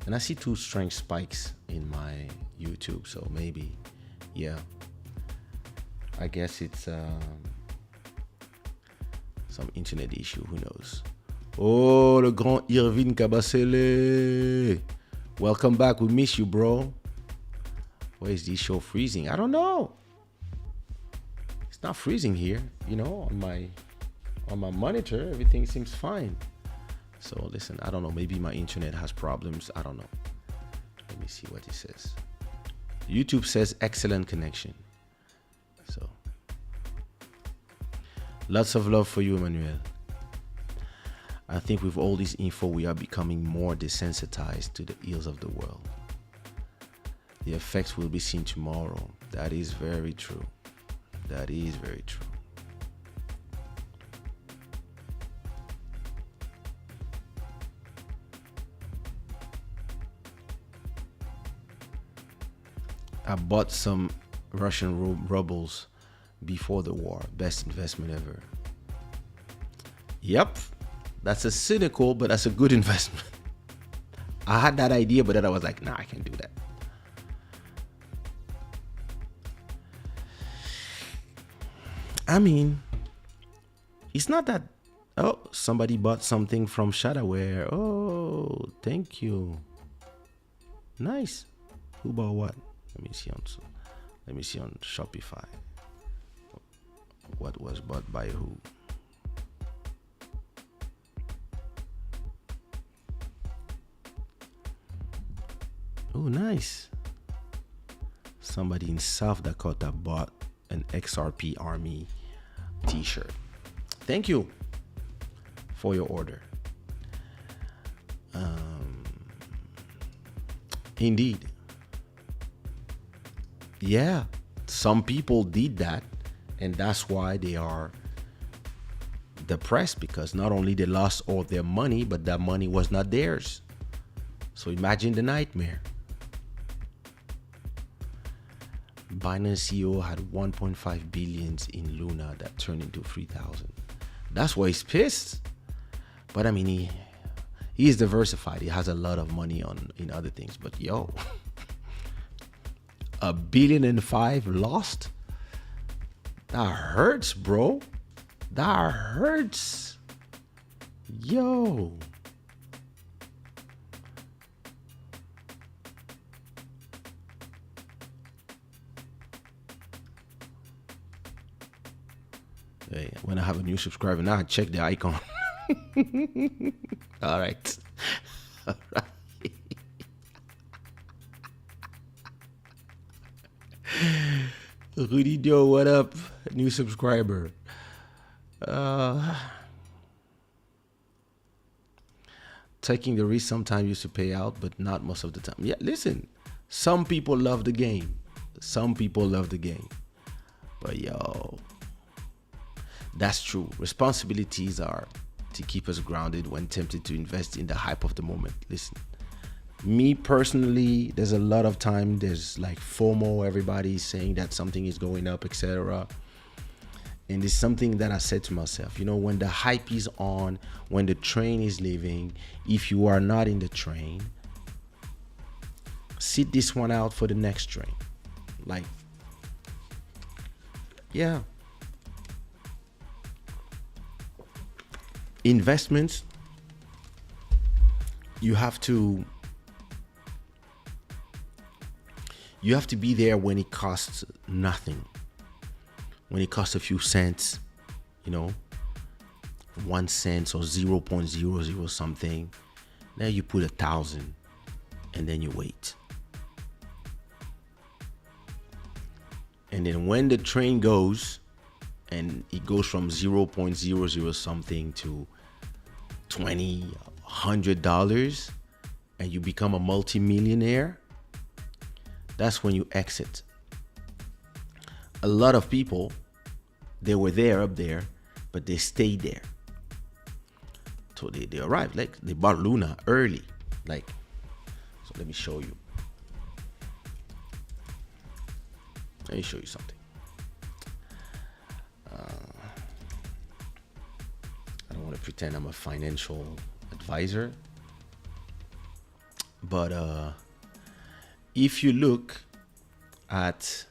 And I see 2 strange spikes in my YouTube, so maybe, yeah. I guess it's some internet issue, who knows. Oh, le grand Irvin Kabasele. Welcome back, we miss you, bro. Why is this show freezing? I don't know. It's not freezing here, on my monitor, everything seems fine. So listen, I don't know, maybe my internet has problems. I don't know. Let me see what it says. YouTube says excellent connection. So lots of love for you, Emmanuel. I think with all this info, we are becoming more desensitized to the ills of the world. The effects will be seen tomorrow. That is very true. That is very true. I bought some Russian rubles before the war. Best investment ever. Yep. That's a cynical, but that's a good investment. I had that idea, but then I was like, nah, I can't do that. I mean, it's not that. Oh, somebody bought something from Shada. Oh, thank you. Nice. Who bought what? Let me see on Shopify. What was bought by who? Oh, nice. Somebody in South Dakota bought an XRP Army t-shirt. Thank you for your order. Indeed. Yeah, some people did that, and that's why they are depressed, because not only they lost all their money, but that money was not theirs. So imagine the nightmare. Binance CEO had 1.5 billions in Luna that turned into 3,000. That's why he's pissed. But I mean, he is diversified. He has a lot of money in other things. But yo, $1.5 billion lost? That hurts, bro. That hurts. Yo. Hey, when I have a new subscriber, now I check the icon. All right. All right. Rudy Joe, what up? New subscriber. Taking the risk sometimes used to pay out, but not most of the time. Yeah, listen. Some people love the game. Some people love the game. But yo, that's true. Responsibilities are to keep us grounded when tempted to invest in the hype of the moment. Listen, me personally, there's a lot of time, there's like FOMO, everybody's saying that something is going up, etc. And it's something that I said to myself, you know, when the hype is on, when the train is leaving, if you are not in the train, sit this one out for the next train. Like, yeah. Investments, you have to be there when it costs nothing, when it costs a few cents, you know, 1 cent or 0.00 something. Then you put 1,000 and then you wait. And then when the train goes and it goes from 0.00 something to $20, $100, and you become a multimillionaire, that's when you exit. A lot of people, they were there up there, but they stayed there. So they arrived, like they bought Luna early. Like, so let me show you. Let me show you something. I don't want to pretend I'm a financial advisor, but if you look at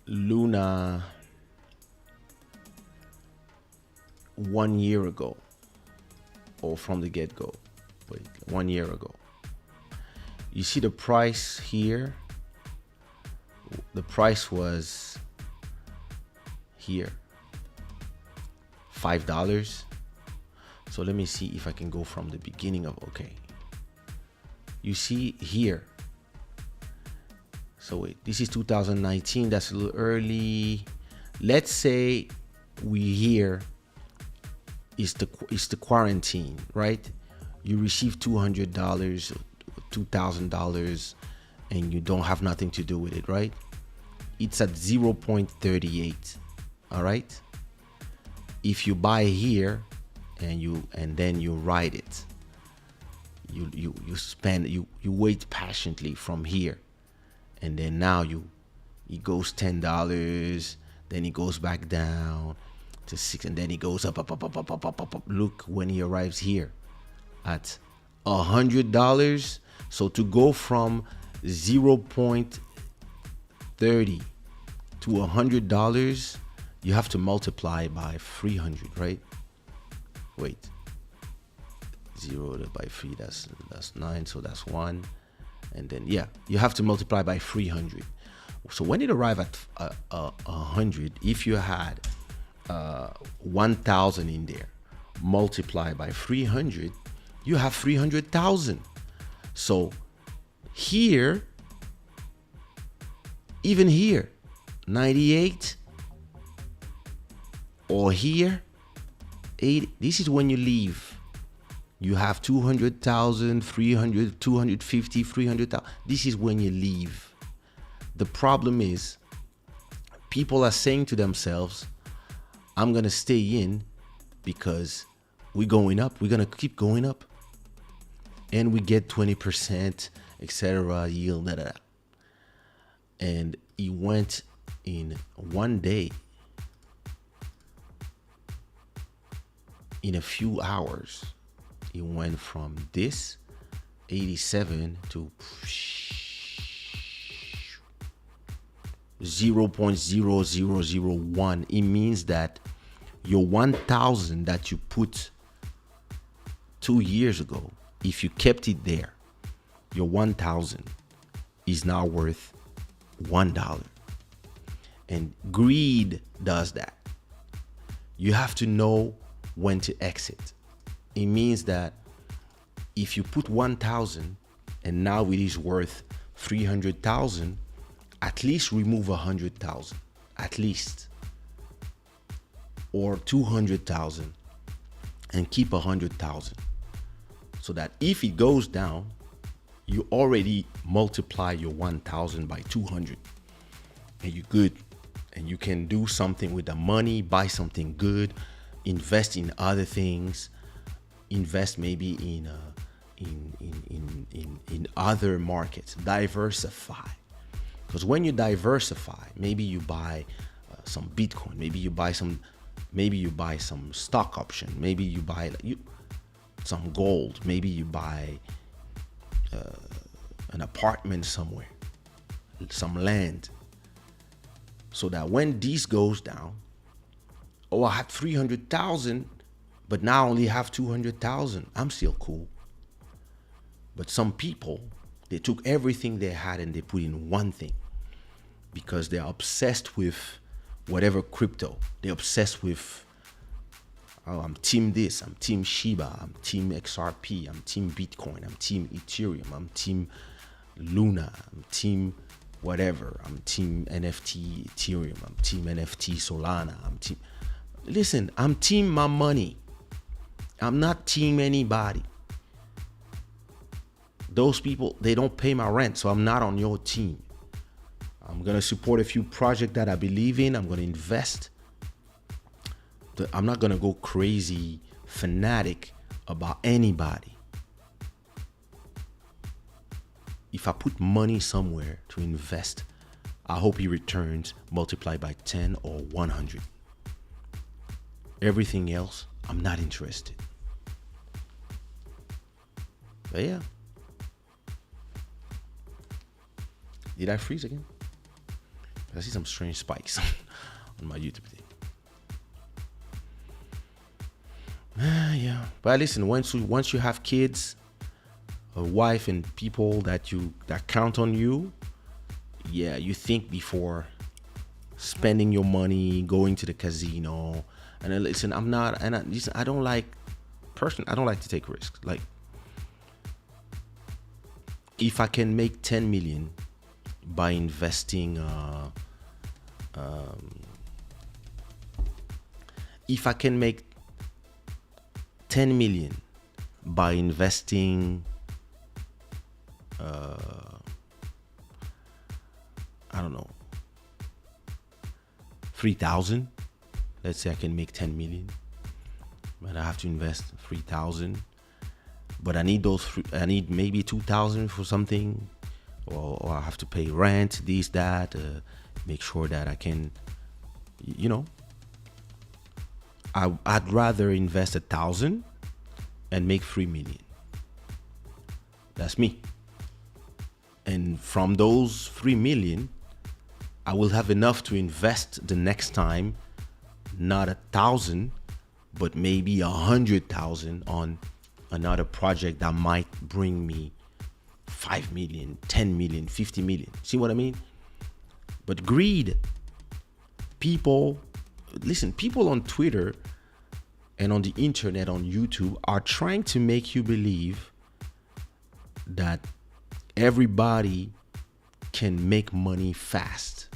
Luna 1 year ago, or from the get-go, wait, 1 year ago, you see the price here. The price was here, $5. So let me see if I can go from the beginning of, okay. You see here. So wait, this is 2019. That's a little early. Let's say we here is the quarantine, right? You receive $200, $2,000, and you don't have nothing to do with it, right? It's at 0.38. All right. If you buy here and then you ride it, you wait patiently from here, and then now you It goes $10, then it goes back down to 6, and then it goes up, up, up, up, up, up, up, up, up. Look when he arrives here at $100. So to go from 0.30 to $100, you have to multiply by 300, right? Wait, 0 by 3, that's 9, so that's 1. And then, yeah, you have to multiply by 300. So when it arrived at 100, if you had 1,000 in there, multiply by 300, you have 300,000. So here, even here, 98, or here, 80. This is when you leave. You have 200,000, 300, 250, 300,000. This is when you leave. The problem is, people are saying to themselves, I'm going to stay in because we're going up. We're going to keep going up. And we get 20%, etc. yield. Da, da, da. And he went in one day, in a few hours, it went from this 87 to 0.0001. It means that your 1,000 that you put 2 years ago, if you kept it there, your 1,000 is now worth $1. And greed does that. You have to know when to exit. It means that if you put 1,000 and now it is worth 300,000, at least remove 100,000, at least, or 200,000, and keep 100,000, so that if it goes down, you already multiply your 1,000 by 200, and you're good, and you can do something with the money, buy something good, invest in other things, invest maybe in other markets, diversify. Because when you diversify, maybe you buy some Bitcoin, maybe you buy some stock option, maybe you buy some gold, maybe you buy an apartment somewhere, some land, so that when this goes down, oh, I had 300,000, but now I only have 200,000. I'm still cool. But some people, they took everything they had and they put in one thing because they're obsessed with whatever crypto. They're obsessed with, oh, I'm team this, I'm team Shiba, I'm team XRP, I'm team Bitcoin, I'm team Ethereum, I'm team Luna, I'm team whatever, I'm team NFT Ethereum, I'm team NFT Solana, I'm team... Listen, I'm team my money. I'm not team anybody. Those people, they don't pay my rent, so I'm not on your team. I'm going to support a few projects that I believe in. I'm going to invest. I'm not going to go crazy, fanatic about anybody. If I put money somewhere to invest, I hope he returns multiplied by 10 or 100. Everything else, I'm not interested. But yeah. Did I freeze again? I see some strange spikes on my YouTube thing. Yeah. But listen, once you have kids, a wife, and people that count on you, yeah, you think before spending your money, going to the casino. And listen, I don't like to take risks. Like, if I can make 10 million by investing, if I can make 10 million by investing, I don't know, 3,000. Let's say I can make 10 million, but I have to invest 3,000. But I need I need maybe 2,000 for something, or I have to pay rent, this, that, make sure that I can, you know, I'd rather invest 1,000 and make 3 million. That's me. And from those 3 million, I will have enough to invest the next time, not 1,000, but maybe 100,000 on another project that might bring me 5 million, 10 million, 50 million. See what I mean? But greed, people, listen, people on Twitter and on the internet, on YouTube, are trying to make you believe that everybody can make money fast.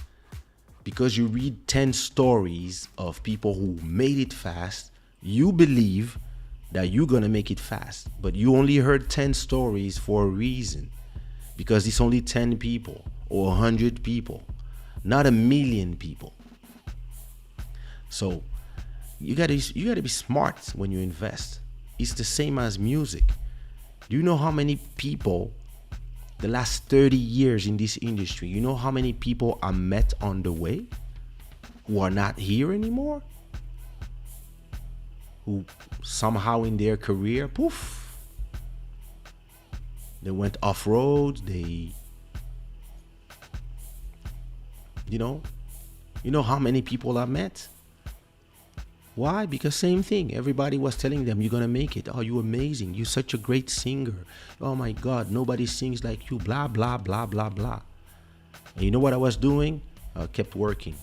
Because you read 10 stories of people who made it fast, you believe that you're gonna make it fast. But you only heard 10 stories for a reason. Because it's only 10 people or 100 people, not 1,000,000 people. So you gotta be smart when you invest. It's the same as music. Do you know how many people, the last 30 years in this industry, you know how many people I met on the way who are not here anymore? Who somehow in their career, poof, they went off-road, they, you know how many people I met? Why? Because same thing. Everybody was telling them, you're going to make it. Oh, you're amazing. You're such a great singer. Oh my God, nobody sings like you. Blah, blah, blah, blah, blah. And you know what I was doing? I kept working.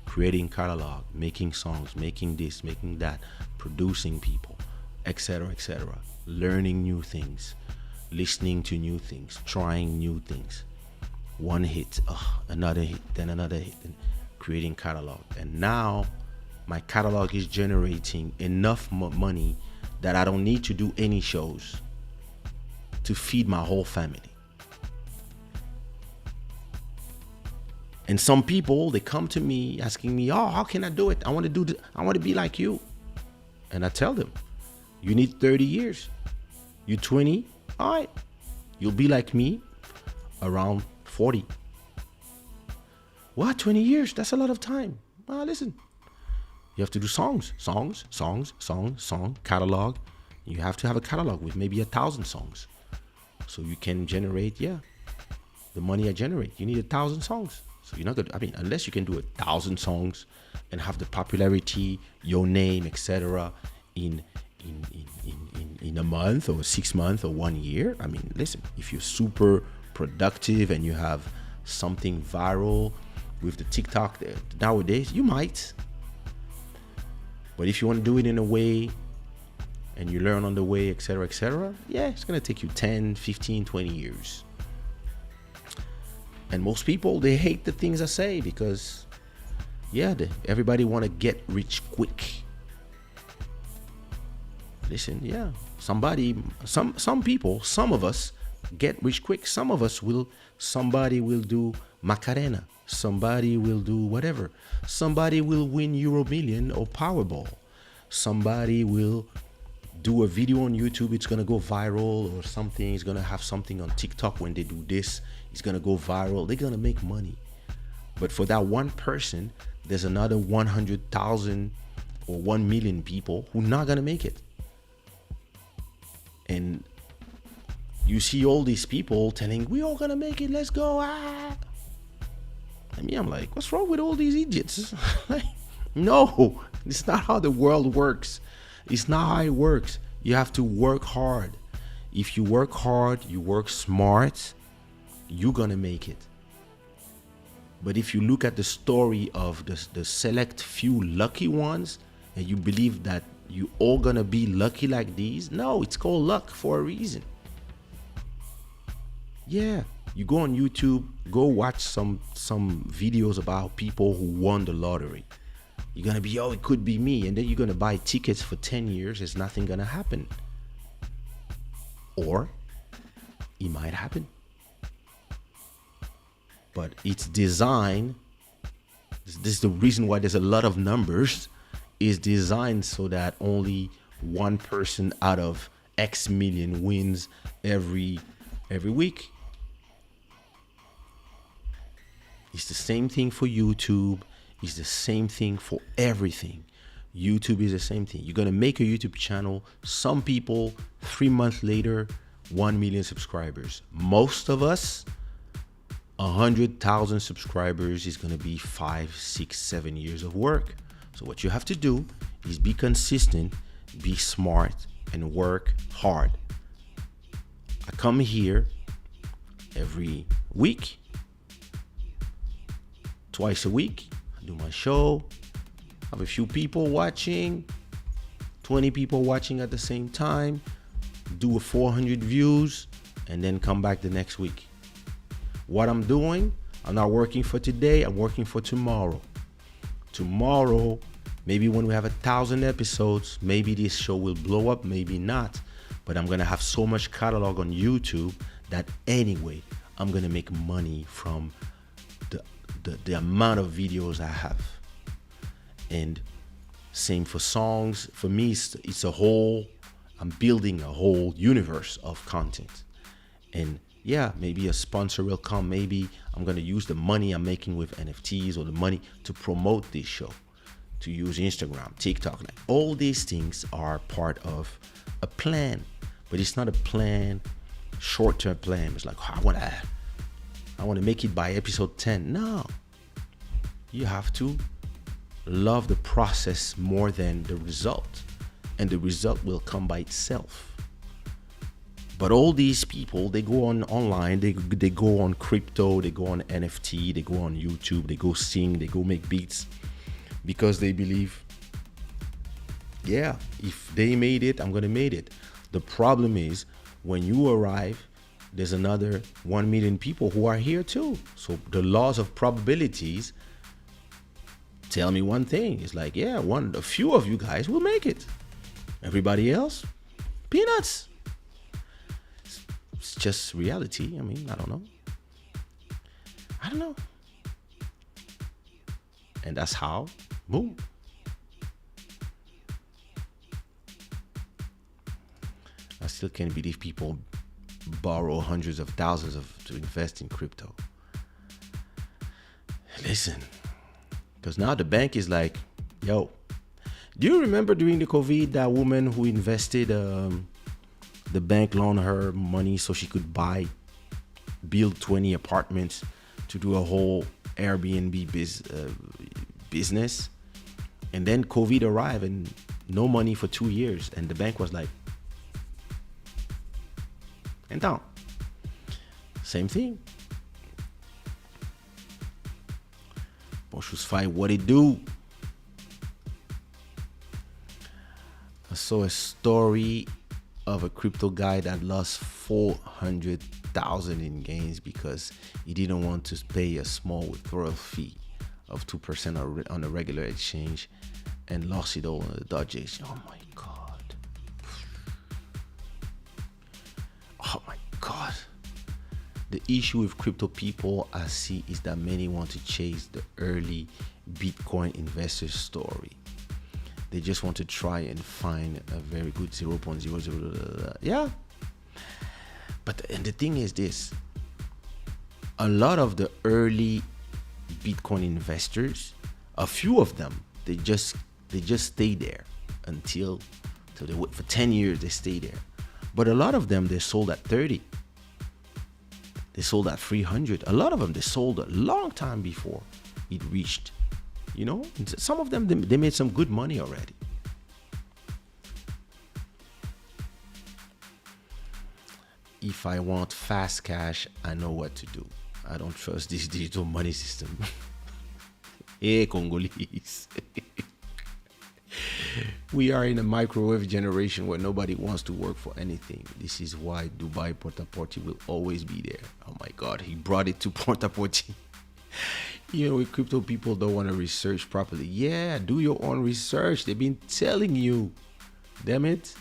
Creating catalog, making songs, making this, making that, producing people, etc., etc. Learning new things, listening to new things, trying new things. One hit, another hit, then another hit. Creating catalog, and now my catalog is generating enough money that I don't need to do any shows to feed my whole family. And some people, they come to me asking me, oh, how can I do it? I want to do I want to be like you. And I tell them, you need 30 years. You 20, all right, you'll be like me around 40. What, 20 years? That's a lot of time. Listen, you have to do songs, catalog. You have to have a catalog with maybe 1,000 songs. So you can generate, the money I generate. You need 1,000 songs. So you're not gonna, unless you can do 1,000 songs and have the popularity, your name, etc. in a month or 6 months or 1 year. Listen, if you're super productive and you have something viral with the TikTok nowadays, you might. But if you want to do it in a way and you learn on the way, etc., etc., it's going to take you 10, 15, 20 years. And most people, they hate the things I say because, everybody want to get rich quick. Listen, some people, some of us get rich quick. Somebody will do Macarena. Somebody will do whatever. Somebody will win Euro Million or Powerball. Somebody will do a video on YouTube. It's going to go viral or something. It's going to have something on TikTok when they do this. It's going to go viral. They're going to make money. But for that one person, there's another 100,000 or 1 million people who are not going to make it. And you see all these people telling, we all going to make it. Let's go. I'm like, what's wrong with all these idiots? No, it's not how the world works. It's not how it works. You have to work hard. If you work hard, you work smart, you're gonna make it. But if you look at the story of the select few lucky ones, and you believe that you all gonna be lucky like these, no, it's called luck for a reason. You go on YouTube, go watch some videos about people who won the lottery. You're gonna be, it could be me, and then you're gonna buy tickets for 10 years. There's nothing gonna happen. Or it might happen. But it's designed, this is the reason why there's a lot of numbers, is designed so that only one person out of X million wins every week. It's the same thing for YouTube. It's the same thing for everything. YouTube is the same thing. You're gonna make a YouTube channel. Some people 3 months later, 1 million subscribers. Most of us, 100,000 subscribers is gonna be 5, 6, 7 years of work. So what you have to do is be consistent, be smart, and work hard. I come here every week, twice a week. I do my show. Have a few people watching, 20 people watching at the same time, do a 400 views, and then come back the next week. What I'm doing, I'm not working for today, I'm working for tomorrow. Tomorrow, maybe when we have 1,000 episodes, maybe this show will blow up, maybe not. But I'm gonna have so much catalog on YouTube that anyway, I'm gonna make money from the amount of videos I have. And same for songs. For me, it's a whole, I'm building a whole universe of content. And yeah, maybe a sponsor will come. Maybe I'm going to use the money I'm making with NFTs or the money to promote this show, to use Instagram, TikTok. Like, all these things are part of a plan, but it's not a plan, short-term plan. It's like, I want to make it by episode 10. No, you have to love the process more than the result, and the result will come by itself. But all these people, they go online, they go on crypto, they go on NFT, they go on YouTube, they go sing, they go make beats, because they believe, yeah, if they made it, I'm gonna make it. The problem is, when you arrive, there's another 1 million people who are here too. So the laws of probabilities tell me one thing. It's like, yeah, a few of you guys will make it. Everybody else, peanuts. It's just reality. I mean, I don't know. And that's how, boom. I still can't believe people borrow hundreds of thousands to invest in crypto. Listen. Because now the bank is like, yo, do you remember during the COVID, that woman who invested, the bank loaned her money so she could build 20 apartments to do a whole Airbnb business? And then COVID arrived and no money for 2 years. And the bank was like, então, same thing. Poxos faz what it do. I saw a story of a crypto guy that lost 400,000 in gains because he didn't want to pay a small withdrawal fee of 2% on a regular exchange, and lost it all on the dodges. Oh my God. Oh my God. The issue with crypto people I see is that many want to chase the early Bitcoin investor story. They just want to try and find a very good 0.00. Yeah. And the thing is this. A lot of the early Bitcoin investors, a few of them, they just stay there until they wait for 10 years, they stay there. But a lot of them, they sold at 30. They sold at 300. A lot of them, they sold a long time before it reached, some of them, they made some good money already. If I want fast cash, I know what to do. I don't trust this digital money system. Hey, Congolese. We are in a microwave generation where nobody wants to work for anything. This is why Dubai Porta-Porti will always be there. Oh my God, he brought it to Porta-Porti. With crypto, people don't want to research properly. Yeah, do your own research. They've been telling you. Damn it.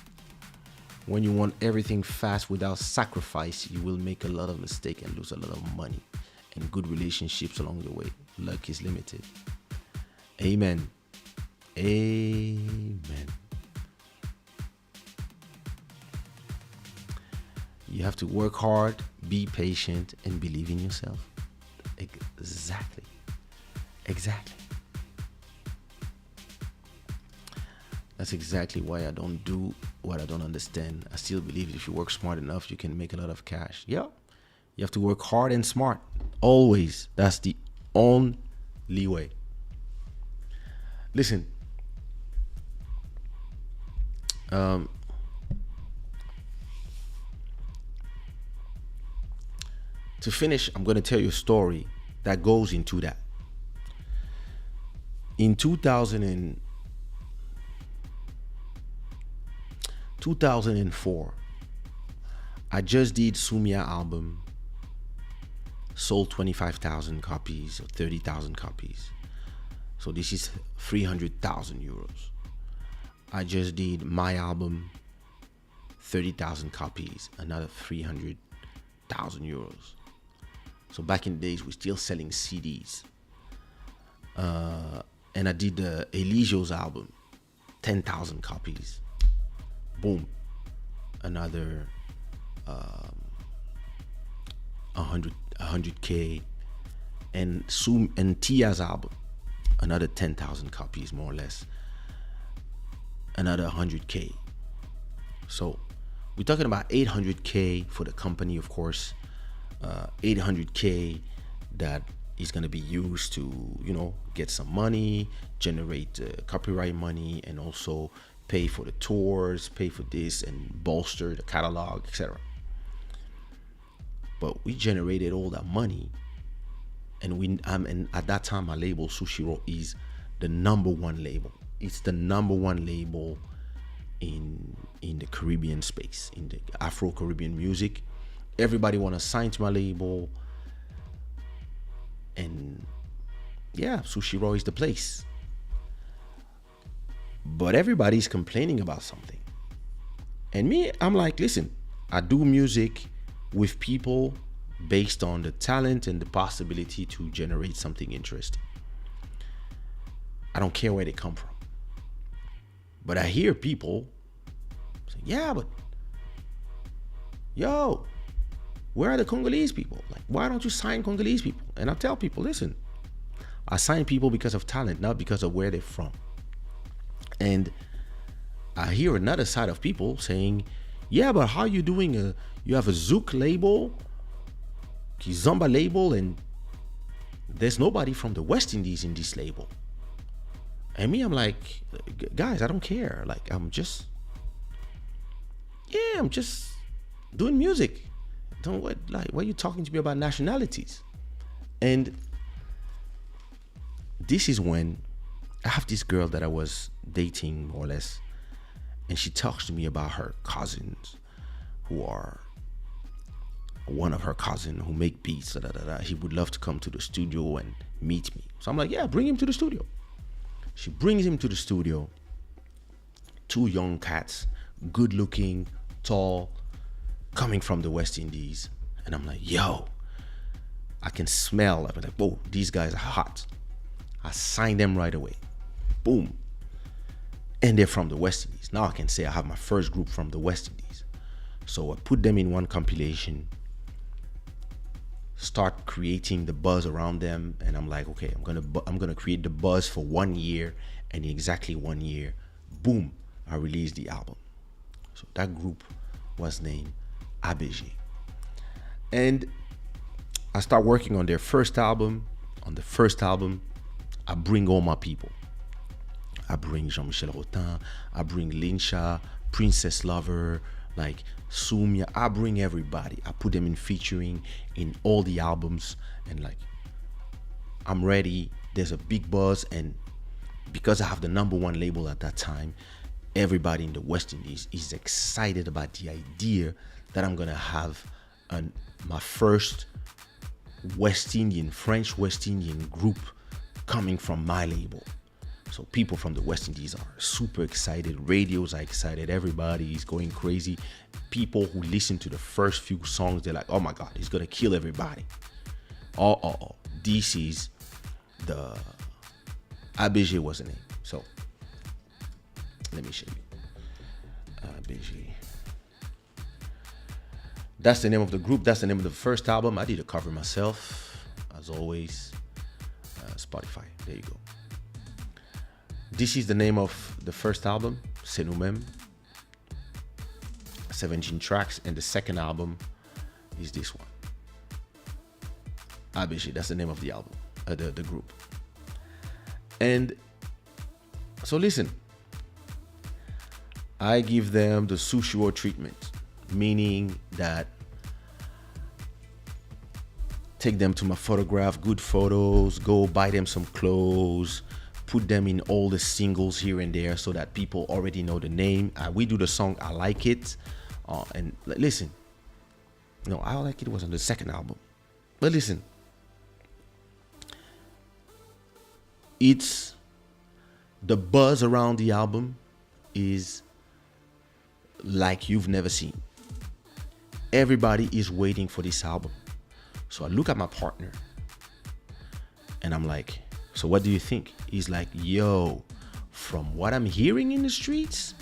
When you want everything fast without sacrifice, you will make a lot of mistakes and lose a lot of money and good relationships along the way. Luck is limited. Amen. Amen. You have to work hard, be patient, and believe in yourself. Exactly. Exactly. That's exactly why I don't do what I don't understand. I still believe if you work smart enough, you can make a lot of cash. Yeah. You have to work hard and smart. Always. That's the only way. Listen, um, to finish, I'm going to tell you a story that goes into that. In 2004, I just did Sumia album, sold 25,000 copies or 30,000 copies. So this is 300,000 euros. I just did my album, 30,000 copies, another 300,000 euros. So back in the days, we're still selling CDs. And I did the Eligio's album, 10,000 copies. Boom. Another 100K. And Tia's album, another 10,000 copies, more or less. Another 100K. So we're talking about 800K for the company, of course. 800K that is going to be used to, get some money, generate copyright money, and also pay for the tours, pay for this, and bolster the catalog, etc. But we generated all that money, and and at that time, my label Sushiraw is the number one label. It's the number one label in the Caribbean space, in the Afro-Caribbean music. Everybody want to sign to my label, and yeah, Sushiraw is the place. But everybody's complaining about something, and me, I'm like, listen, I do music with people based on the talent and the possibility to generate something interesting. I don't care where they come from. But I hear people say, yeah, but yo, where are the Congolese people? Like, why don't you sign Congolese people? And I tell people, listen, I sign people because of talent, not because of where they're from. And I hear another side of people saying, yeah, but how you doing? You have a Zouk label, Kizomba label, and there's nobody from the West Indies in this label. And me, I'm like, guys, I don't care. Like, I'm just doing music. Why are you talking to me about nationalities? And this is when I have this girl that I was dating, more or less, and she talks to me about her cousins, who are one of her cousins who make beats. He would love to come to the studio and meet me. So I'm like, yeah, bring him to the studio. She brings him to the studio. Two young cats, good looking, tall, coming from the West Indies. And I'm like, yo, I can smell. I'm like, whoa, these guys are hot. I signed them right away. Boom. And they're from the West Indies. Now I can say I have my first group from the West Indies. So I put them in one compilation, start creating the buzz around them, and I'm like, okay, I'm gonna create the buzz for 1 year, and in exactly 1 year, boom, I released the album. So that group was named ABG. And I start working on their first album. On the first album, I bring all my people. I bring Jean-Michel Rotin, I bring Linsha, Princess Lover, like Sumia. I bring everybody. I put them in featuring in all the albums, and like, I'm ready. There's a big buzz, and because I have the number one label at that time, everybody in the West Indies is excited about the idea that I'm gonna have my first French West Indian group coming from my label. So people from the West Indies are super excited. Radios are excited. Everybody is going crazy. People who listen to the first few songs, they're like, oh my God, he's gonna kill everybody. Oh. This is the ABG was the name. So let me show you. ABG. That's the name of the group. That's the name of the first album. I did a cover myself. I as always, Spotify. There you go. This is the name of the first album, C'est Nous-Mêmes. 17 tracks, and the second album is this one. ABC, that's the name of the album, the group. And so listen, I give them the sushiraw treatment, meaning that take them to my photograph, good photos, go buy them some clothes, put them in all the singles here and there so that people already know the name. We do the song I Like It. And listen, no, I Like It was on the second album. But listen, it's the buzz around the album is like you've never seen. Everybody is waiting for this album. So I look at my partner and I'm like, so what do you think? He's like, yo, from what I'm hearing in the streets,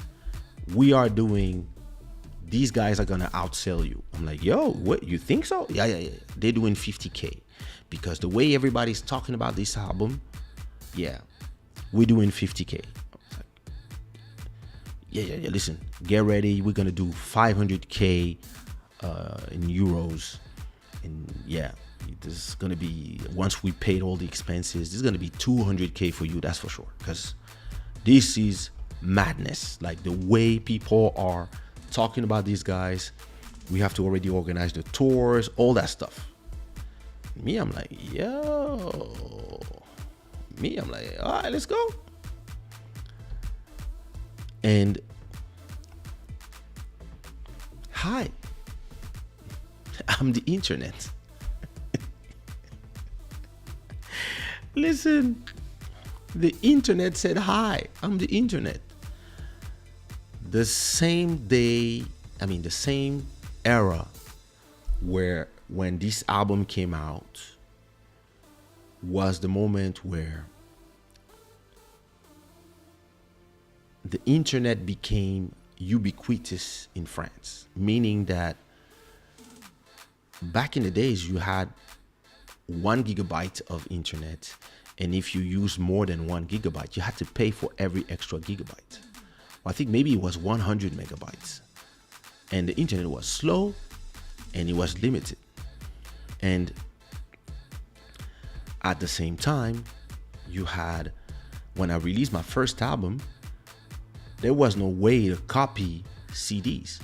these guys are gonna outsell you. I'm like, yo, what, you think so? Yeah. They're doing 50K. Because the way everybody's talking about this album, yeah, we're doing 50K. Like, yeah, listen, get ready. We're gonna do 500K in euros. And yeah, this is gonna be, once we paid all the expenses, this is gonna be 200K for you, that's for sure. Because this is madness. Like the way people are talking about these guys, we have to already organize the tours, all that stuff. Me, I'm like, all right, let's go. And hi, I'm the internet. Listen, the internet said hi. I'm the internet. The same era when this album came out was the moment where the internet became ubiquitous in France, meaning that back in the days you had 1 gigabyte of internet, and if you used more than 1 gigabyte, you had to pay for every extra gigabyte. I think maybe it was 100 megabytes, and the internet was slow and it was limited. And at the same time, you had, when I released my first album, there was no way to copy CDs.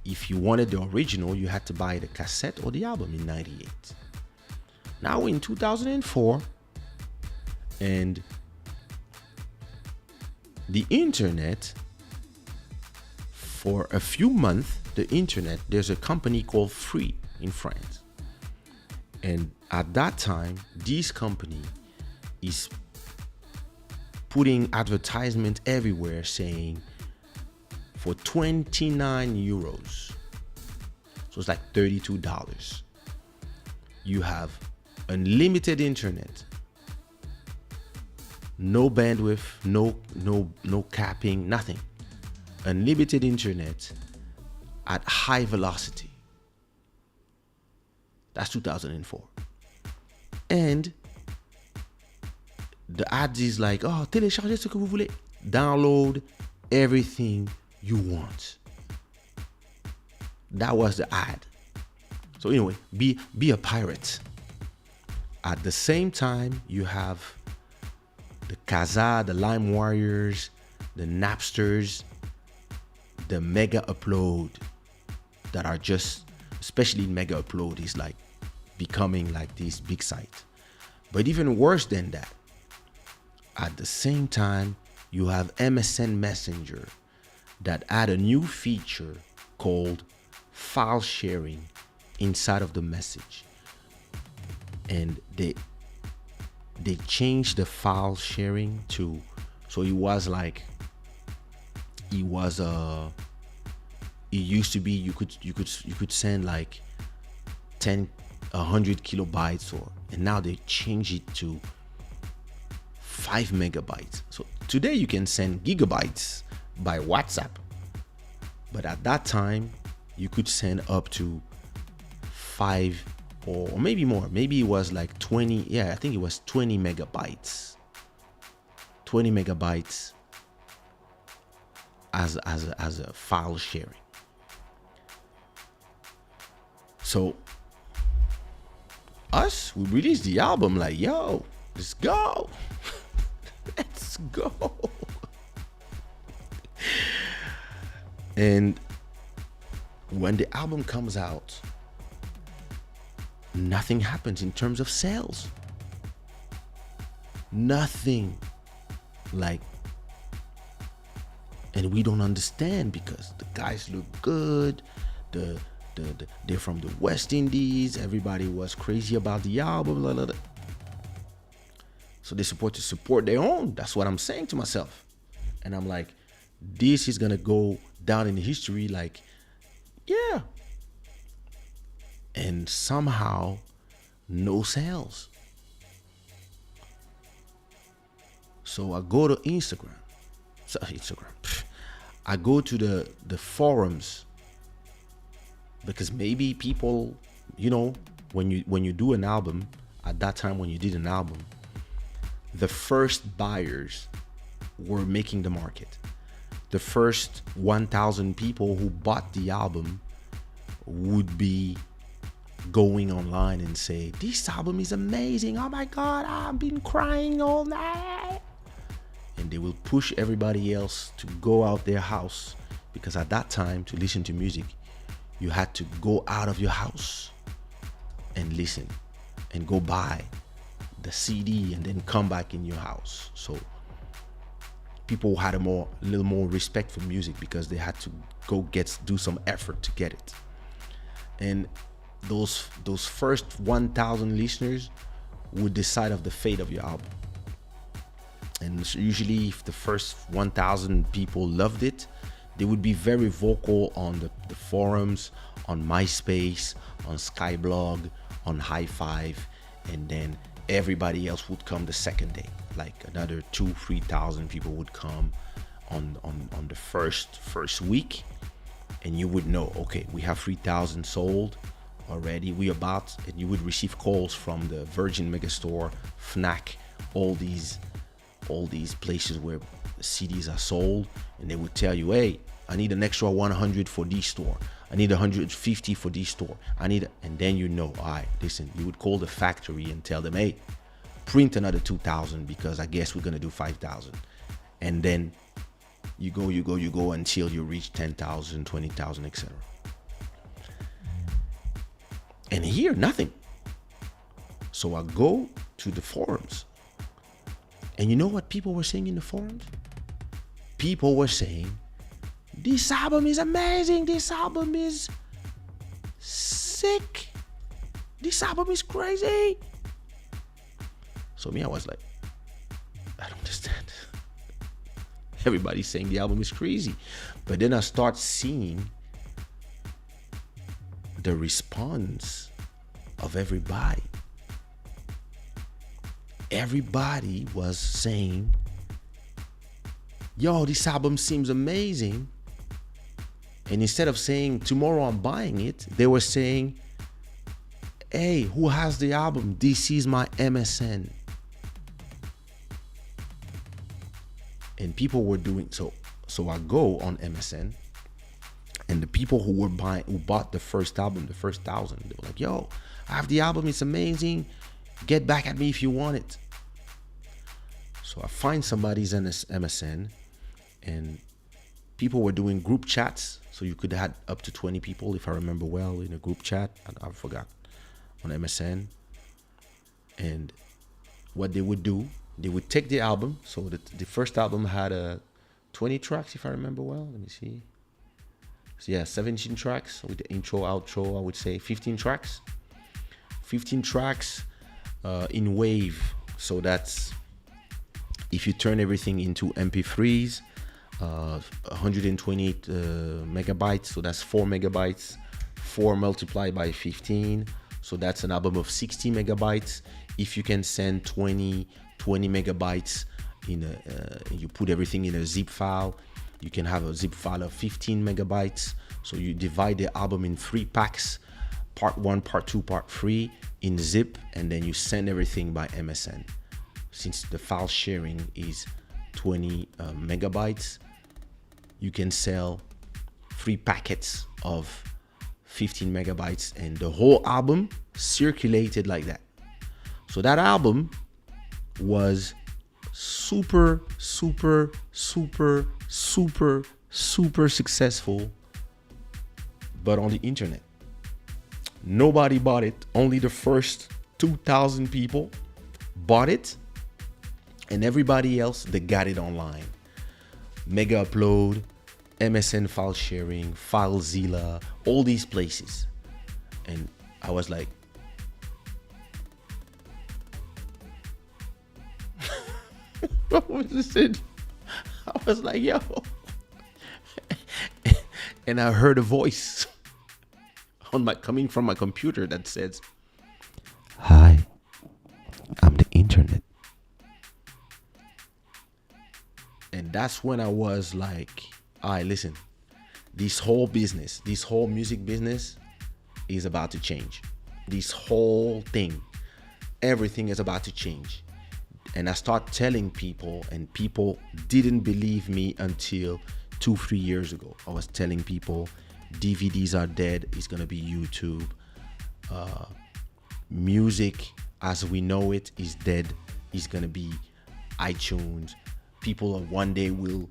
If you wanted the original, you had to buy the cassette or the album in 98. Now in 2004, and the internet, for a few months, there's a company called Free in France. And at that time, this company is putting advertisement everywhere saying for 29 euros, so it's like $32, you have unlimited internet, no bandwidth, no capping, nothing. Unlimited internet at high velocity. That's 2004. And the ad is like, oh, téléchargez ce que vous voulez. Download everything you want. That was the ad. So anyway, be a pirate. At the same time, you have the Kaysha, the Lime Warriors, the Napsters, the Mega Upload that are just, especially Mega Upload is like becoming like this big site. But even worse than that, at the same time, you have MSN Messenger that add a new feature called file sharing inside of the message. And they changed the file sharing to, so it used to be you could send like 100 kilobytes, and now they changed it to 5 megabytes. So today you can send gigabytes by WhatsApp, but at that time you could send up to 5 or maybe more. Maybe it was like 20. Yeah, I think it was 20 megabytes. 20 megabytes as a file sharing. So us, we released the album like, yo, let's go. Let's go. And when the album comes out, nothing happens in terms of sales. Nothing. Like, and we don't understand because the guys look good. They're from the West Indies. Everybody was crazy about the album. Blah, blah, blah. So they support their own. That's what I'm saying to myself. And I'm like, this is gonna go down in history like, yeah. And somehow, no sales. So I go to Instagram. I go to the forums, because maybe people, you know, when you do an album, at that time when you did an album, the first buyers were making the market. The first 1,000 people who bought the album would be going online and say, this album is amazing. Oh my God, I've been crying all night. And they will push everybody else to go out their house, because at that time, to listen to music, you had to go out of your house and listen and go buy the CD and then come back in your house. So people had a little more respect for music because they had to do some effort to get it. And those first 1,000 listeners would decide of the fate of your album. And so usually if the first 1,000 people loved it, they would be very vocal on the forums, on MySpace, on Skyblog, on High Five, and then everybody else would come the second day. Like another 2,000-3,000 people would come on the first week, and you would know, okay, we have 3,000 sold already. And you would receive calls from the Virgin Megastore, Fnac, all these places where CDs are sold, and they would tell you, hey, I need an extra 100 for this store. I need 150 for this store. And then you know, all right, listen, you would call the factory and tell them, hey, print another 2,000 because I guess we're gonna do 5,000. And then you go until you reach 10,000, 20,000, etc. And here, nothing. So I go to the forums. And you know what people were saying in the forums? People were saying, this album is amazing. This album is sick. This album is crazy. So me, I was like, I don't understand. Everybody's saying the album is crazy. But then I start seeing the response of everybody. Everybody was saying, yo, this album seems amazing. And instead of saying, tomorrow I'm buying it, they were saying, hey, who has the album? This is my MSN. And people were doing so. So I go on MSN, and the people who bought the first album, the first 1,000, they were like, yo, I have the album, it's amazing. Get back at me if you want it. So I find somebody's MSN, and people were doing group chats. So you could have up to 20 people, if I remember well, in a group chat. I forgot, on MSN. And what they would do, they would take the album. So the first album had 20 tracks, if I remember well. Let me see. So yeah, 17 tracks with the intro, outro. I would say 15 tracks. 15 tracks in wave. So that's, if you turn everything into MP3s, 128 megabytes. So that's 4 megabytes. 4 multiplied by 15. So that's an album of 60 megabytes. If you can send 20 megabytes you put everything in a zip file, you can have a zip file of 15 megabytes. So you divide the album in 3 packs. part 1, part 2, part 3 in zip, and then you send everything by MSN. Since the file sharing is 20 megabytes, you can sell 3 packets of 15 megabytes, and the whole album circulated like that. So that album was super successful, but on the internet. Nobody bought it. Only the first 2,000 people bought it, and everybody else, they got it online. Mega Upload, MSN file sharing, FileZilla, all these places. And I was like, what was it? I was like, yo. And I heard a voice coming from my computer that says, "Hi, I'm the internet." And that's when I was like, all right, listen, this whole business, this whole music business is about to change. This whole thing, everything is about to change. And I start telling people, and people didn't believe me until 2-3 years ago. I was telling people DVDs are dead. It's going to be YouTube. Music as we know it is dead. It's going to be iTunes. People one day will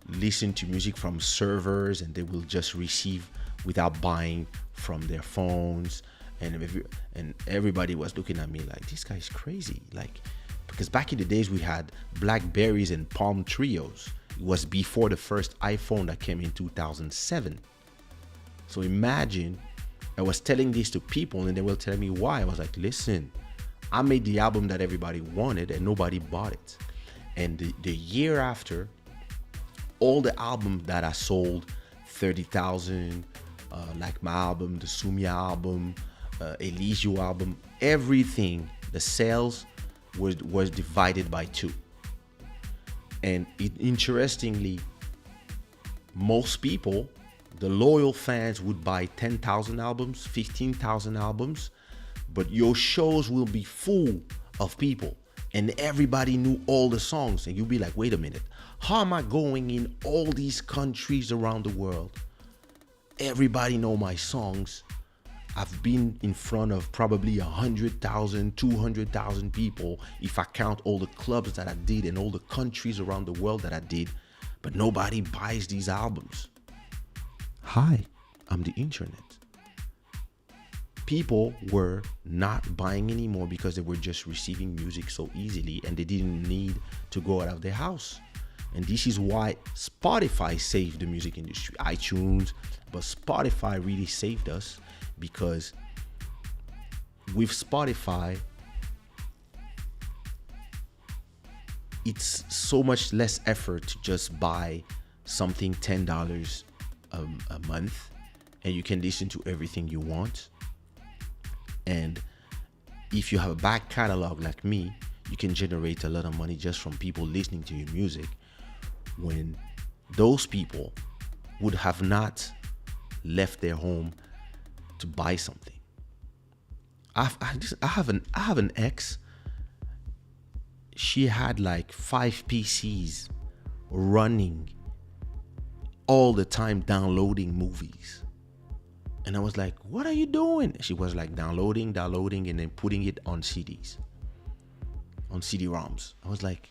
listen to music from servers, and they will just receive without buying from their phones. And everybody was looking at me like, this guy's crazy. Like, because back in the days we had Blackberries and Palm Trios. It was before the first iPhone that came in 2007. So imagine, I was telling this to people and they will tell me why. I was like, listen, I made the album that everybody wanted and nobody bought it. And the year after, all the albums that I sold, 30,000, like my album, the Sumia album, Elisio album, everything, the sales was divided by 2. And interestingly, most people, the loyal fans, would buy 10,000 albums, 15,000 albums, but your shows will be full of people and everybody knew all the songs. And you'll be like, wait a minute, how am I going in all these countries around the world? Everybody know my songs. I've been in front of probably 100,000, 200,000 people if I count all the clubs that I did and all the countries around the world that I did, but nobody buys these albums. Hi, I'm the internet. People were not buying anymore because they were just receiving music so easily and they didn't need to go out of their house. And this is why Spotify saved the music industry, iTunes, but Spotify really saved us. Because with Spotify, it's so much less effort to just buy something $10 a month, and you can listen to everything you want. And if you have a back catalog like me, you can generate a lot of money just from people listening to your music, when those people would have not left their home to buy something. I have an ex. She had like 5 PCs running all the time, downloading movies. And I was like, what are you doing? She was like downloading, and then putting it on CDs, on CD-ROMs. I was like,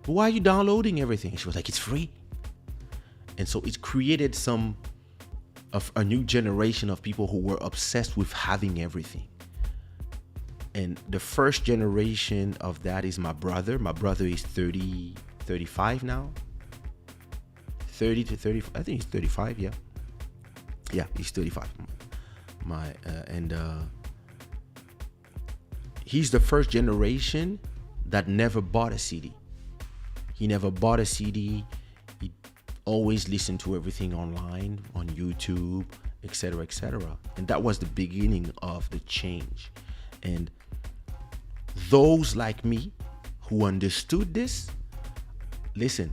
but why are you downloading everything? She was like, it's free. And so it created of a new generation of people who were obsessed with having everything. And the first generation of that is my brother. My brother is 35 now. 30 to 30, I think he's 35, yeah. Yeah, he's 35. He's the first generation that never bought a CD. He never bought a CD. He always listened to everything online, on YouTube, etc., etc. And that was the beginning of the change. And those like me who understood this, listen,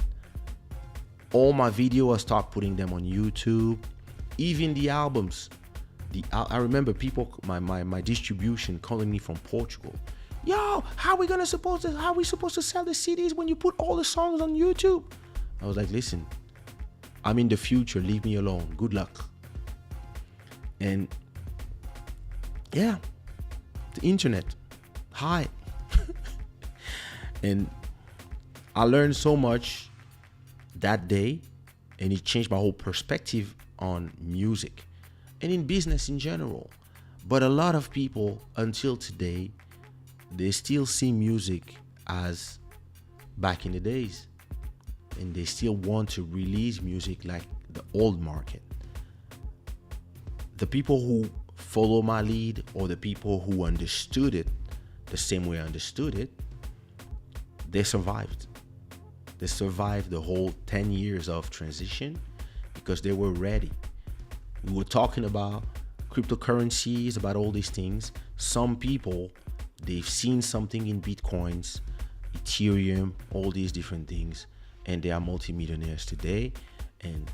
all my videos, I start putting them on YouTube. Even the albums I remember people, my distribution calling me from Portugal. Yo, how we supposed to sell the CDs when you put all the songs on YouTube? I was like, listen, I'm in the future. Leave me alone. Good luck. And yeah, the internet. Hi. And I learned so much that day, and it changed my whole perspective on music and in business in general. But a lot of people until today, they still see music as back in the days, and they still want to release music like the old market. The people who follow my lead, or the people who understood it the same way I understood it, they survived. They survived the whole 10 years of transition because they were ready. We were talking about cryptocurrencies, about all these things. Some people, they've seen something in Bitcoins, Ethereum, all these different things, and they are multimillionaires today. And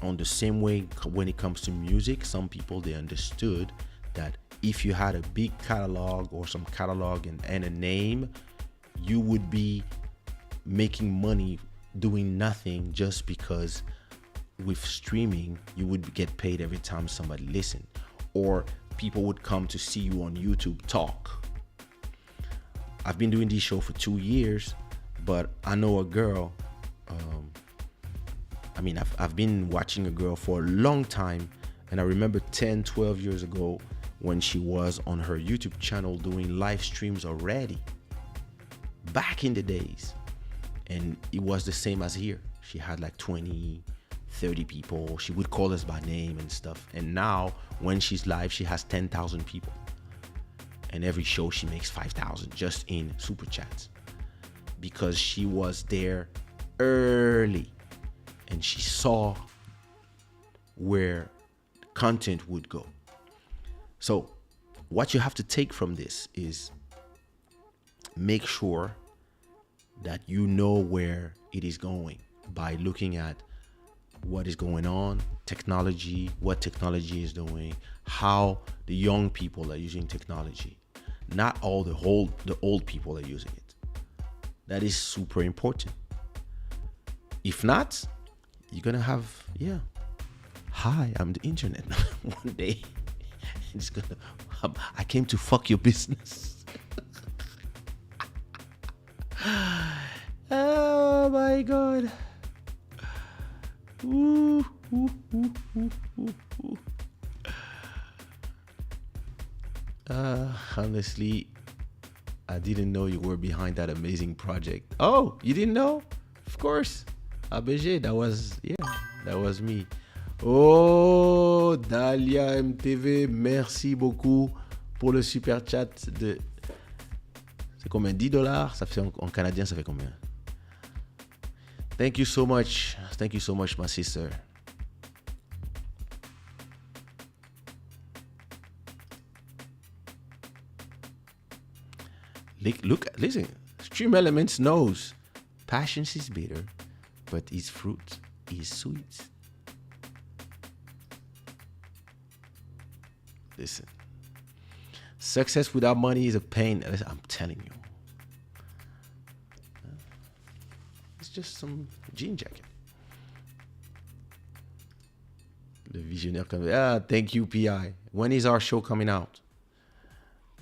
on the same way, when it comes to music, some people, they understood that if you had a big catalog or some catalog and a name, you would be making money doing nothing, just because with streaming you would get paid every time somebody listened, or people would come to see you on YouTube talk. I've been doing this show for 2 years, but I know a girl. I've been watching a girl for a long time, and I remember 10, 12 years ago when she was on her YouTube channel doing live streams already, back in the days. And it was the same as here. She had like 20, 30 people. She would call us by name and stuff. And now when she's live, she has 10,000 people. And every show she makes 5,000 just in super chats, because she was there early and she saw where content would go. So what you have to take from this is make sure that you know where it is going by looking at what is going on, technology, what technology is doing, how the young people are using technology. Not all the old people are using it. That is super important. If not, you're gonna have, hi, I'm the internet. One day it's gonna, I came to fuck your business. Oh my God. Ooh, ooh, ooh, ooh, ooh, ooh. Honestly, I didn't know you were behind that amazing project. Oh, you didn't know? Of course. ABG, that was me. Oh, Dalia MTV, merci beaucoup pour le super chat de... C'est combien? $10? Ça fait en canadien, ça fait combien? Thank you so much. Thank you so much, my sister. Listen. Stream Elements knows patience is bitter, but its fruit is sweet. Listen. Success without money is a pain. I'm telling you. It's just some jean jacket. Le visionnaire comes. Thank you, PI. When is our show coming out?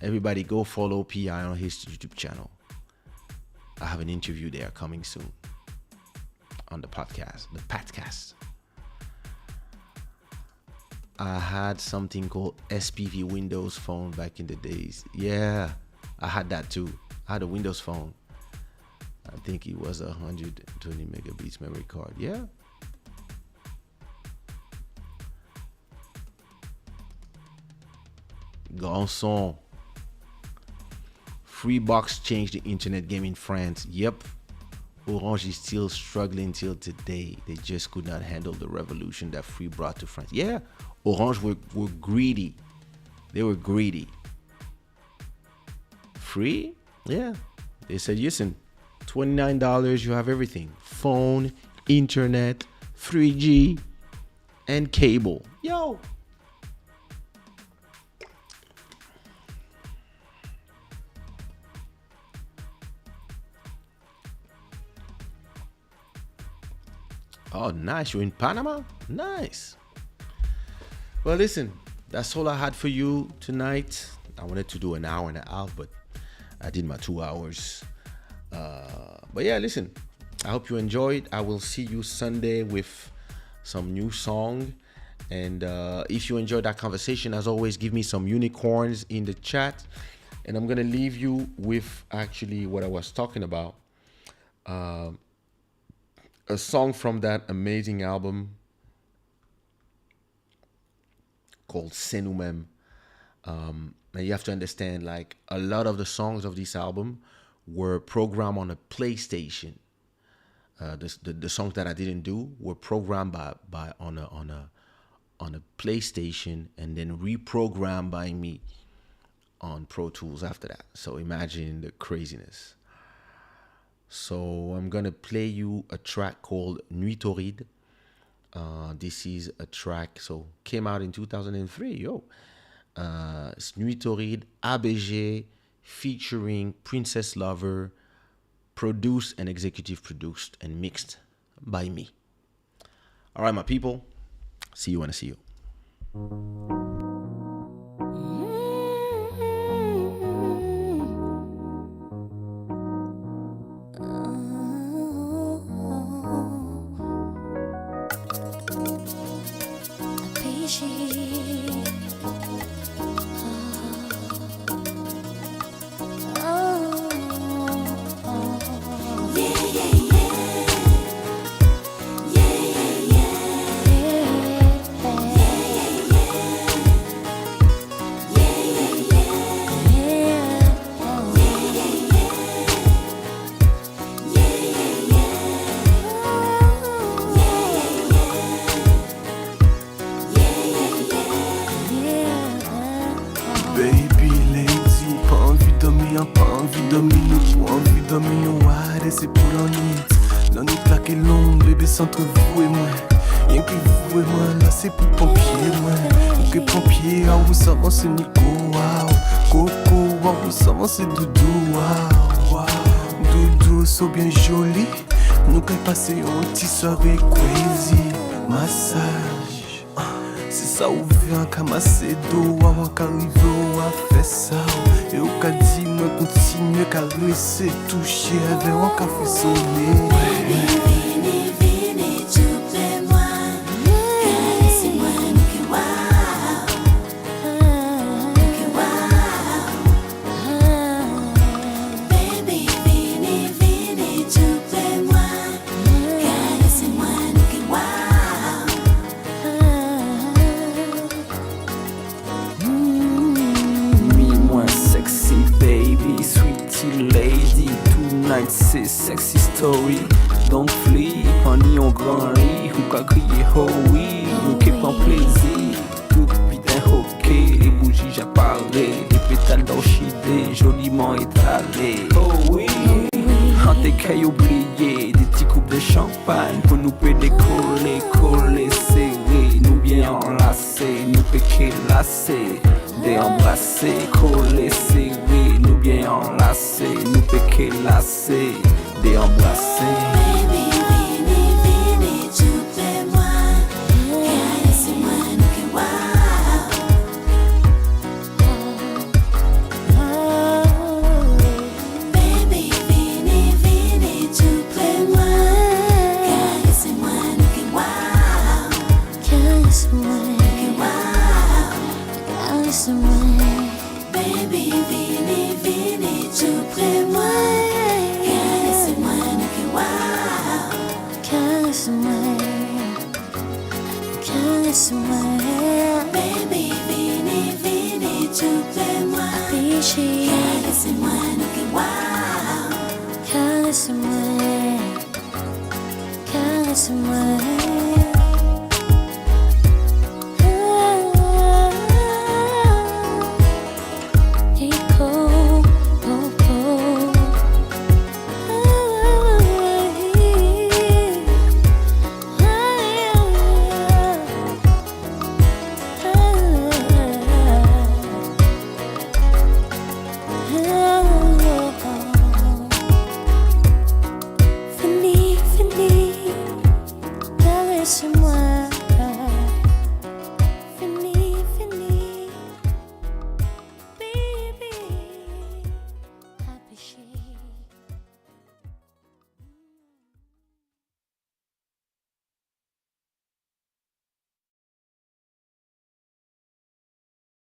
Everybody go follow PI on his YouTube channel. I have an interview there coming soon on the podcast. I had something called SPV Windows Phone back in the days. Yeah, I had that too. I had a Windows Phone. I think it was 120 megabits memory card. Yeah. Garçon. Freebox changed the internet game in France. Yep. Orange is still struggling till today. They just could not handle the revolution that Free brought to France. Yeah. Orange were greedy. They were greedy. Free? Yeah. They said, listen, $29, you have everything. Phone, internet, 3G, and cable. Yo. Oh, nice. You're in Panama? Nice. Well, listen, that's all I had for you tonight. I wanted to do an hour and a half, but I did my 2 hours. But yeah, listen, I hope you enjoyed. I will see you Sunday with some new song. And if you enjoyed that conversation, as always, give me some unicorns in the chat. And I'm going to leave you with actually what I was talking about. A song from that amazing album called C'est nous-mêmes. And you have to understand, like, a lot of the songs of this album were programmed on a PlayStation. The songs that I didn't do were programmed on a PlayStation and then reprogrammed by me on Pro Tools after that. So imagine the craziness. So I'm gonna play you a track called Nuit Torride. This is a track, so came out in 2003. It's Nuit Torride, ABG, featuring Princess Lover, produced and executive produced and mixed by me. All right, my people. See you when I see you. Entre vous et moi, rien que vous et moi, là c'est pour pompier, moi. Que pompier, ah oui, ça va, c'est Nico, wow. Coco, ah oui, ça va, c'est Doudou, wow. Doudou, c'est bien joli. Nous qu'elle passe une petite soirée crazy. Massage, c'est ça où vient qu'à masser d'eau, avant qu'arrive à faire ça. Et au cas dit, moi continue qu'à caresser, toucher, avec un café sonné. C'est sexy story, don't flee, honey on grand lit, ou qu'à crier oh oui, nous qui prend plaisir, tout putain hockey, les bougies j'apparais, des pétales d'orchidée joliment étalés, oh oui, en tes cailles oubliés, des petits coupes de champagne pour nous péder coller serré, nous bien enlacés, nous péquer lacés, déembrasser, coller serré, nous bien enlacés, nous péquer lacés, déembrasser. Baby, vini, tu plais moi. Caresse-moi, nous qui wow. Caresse-moi.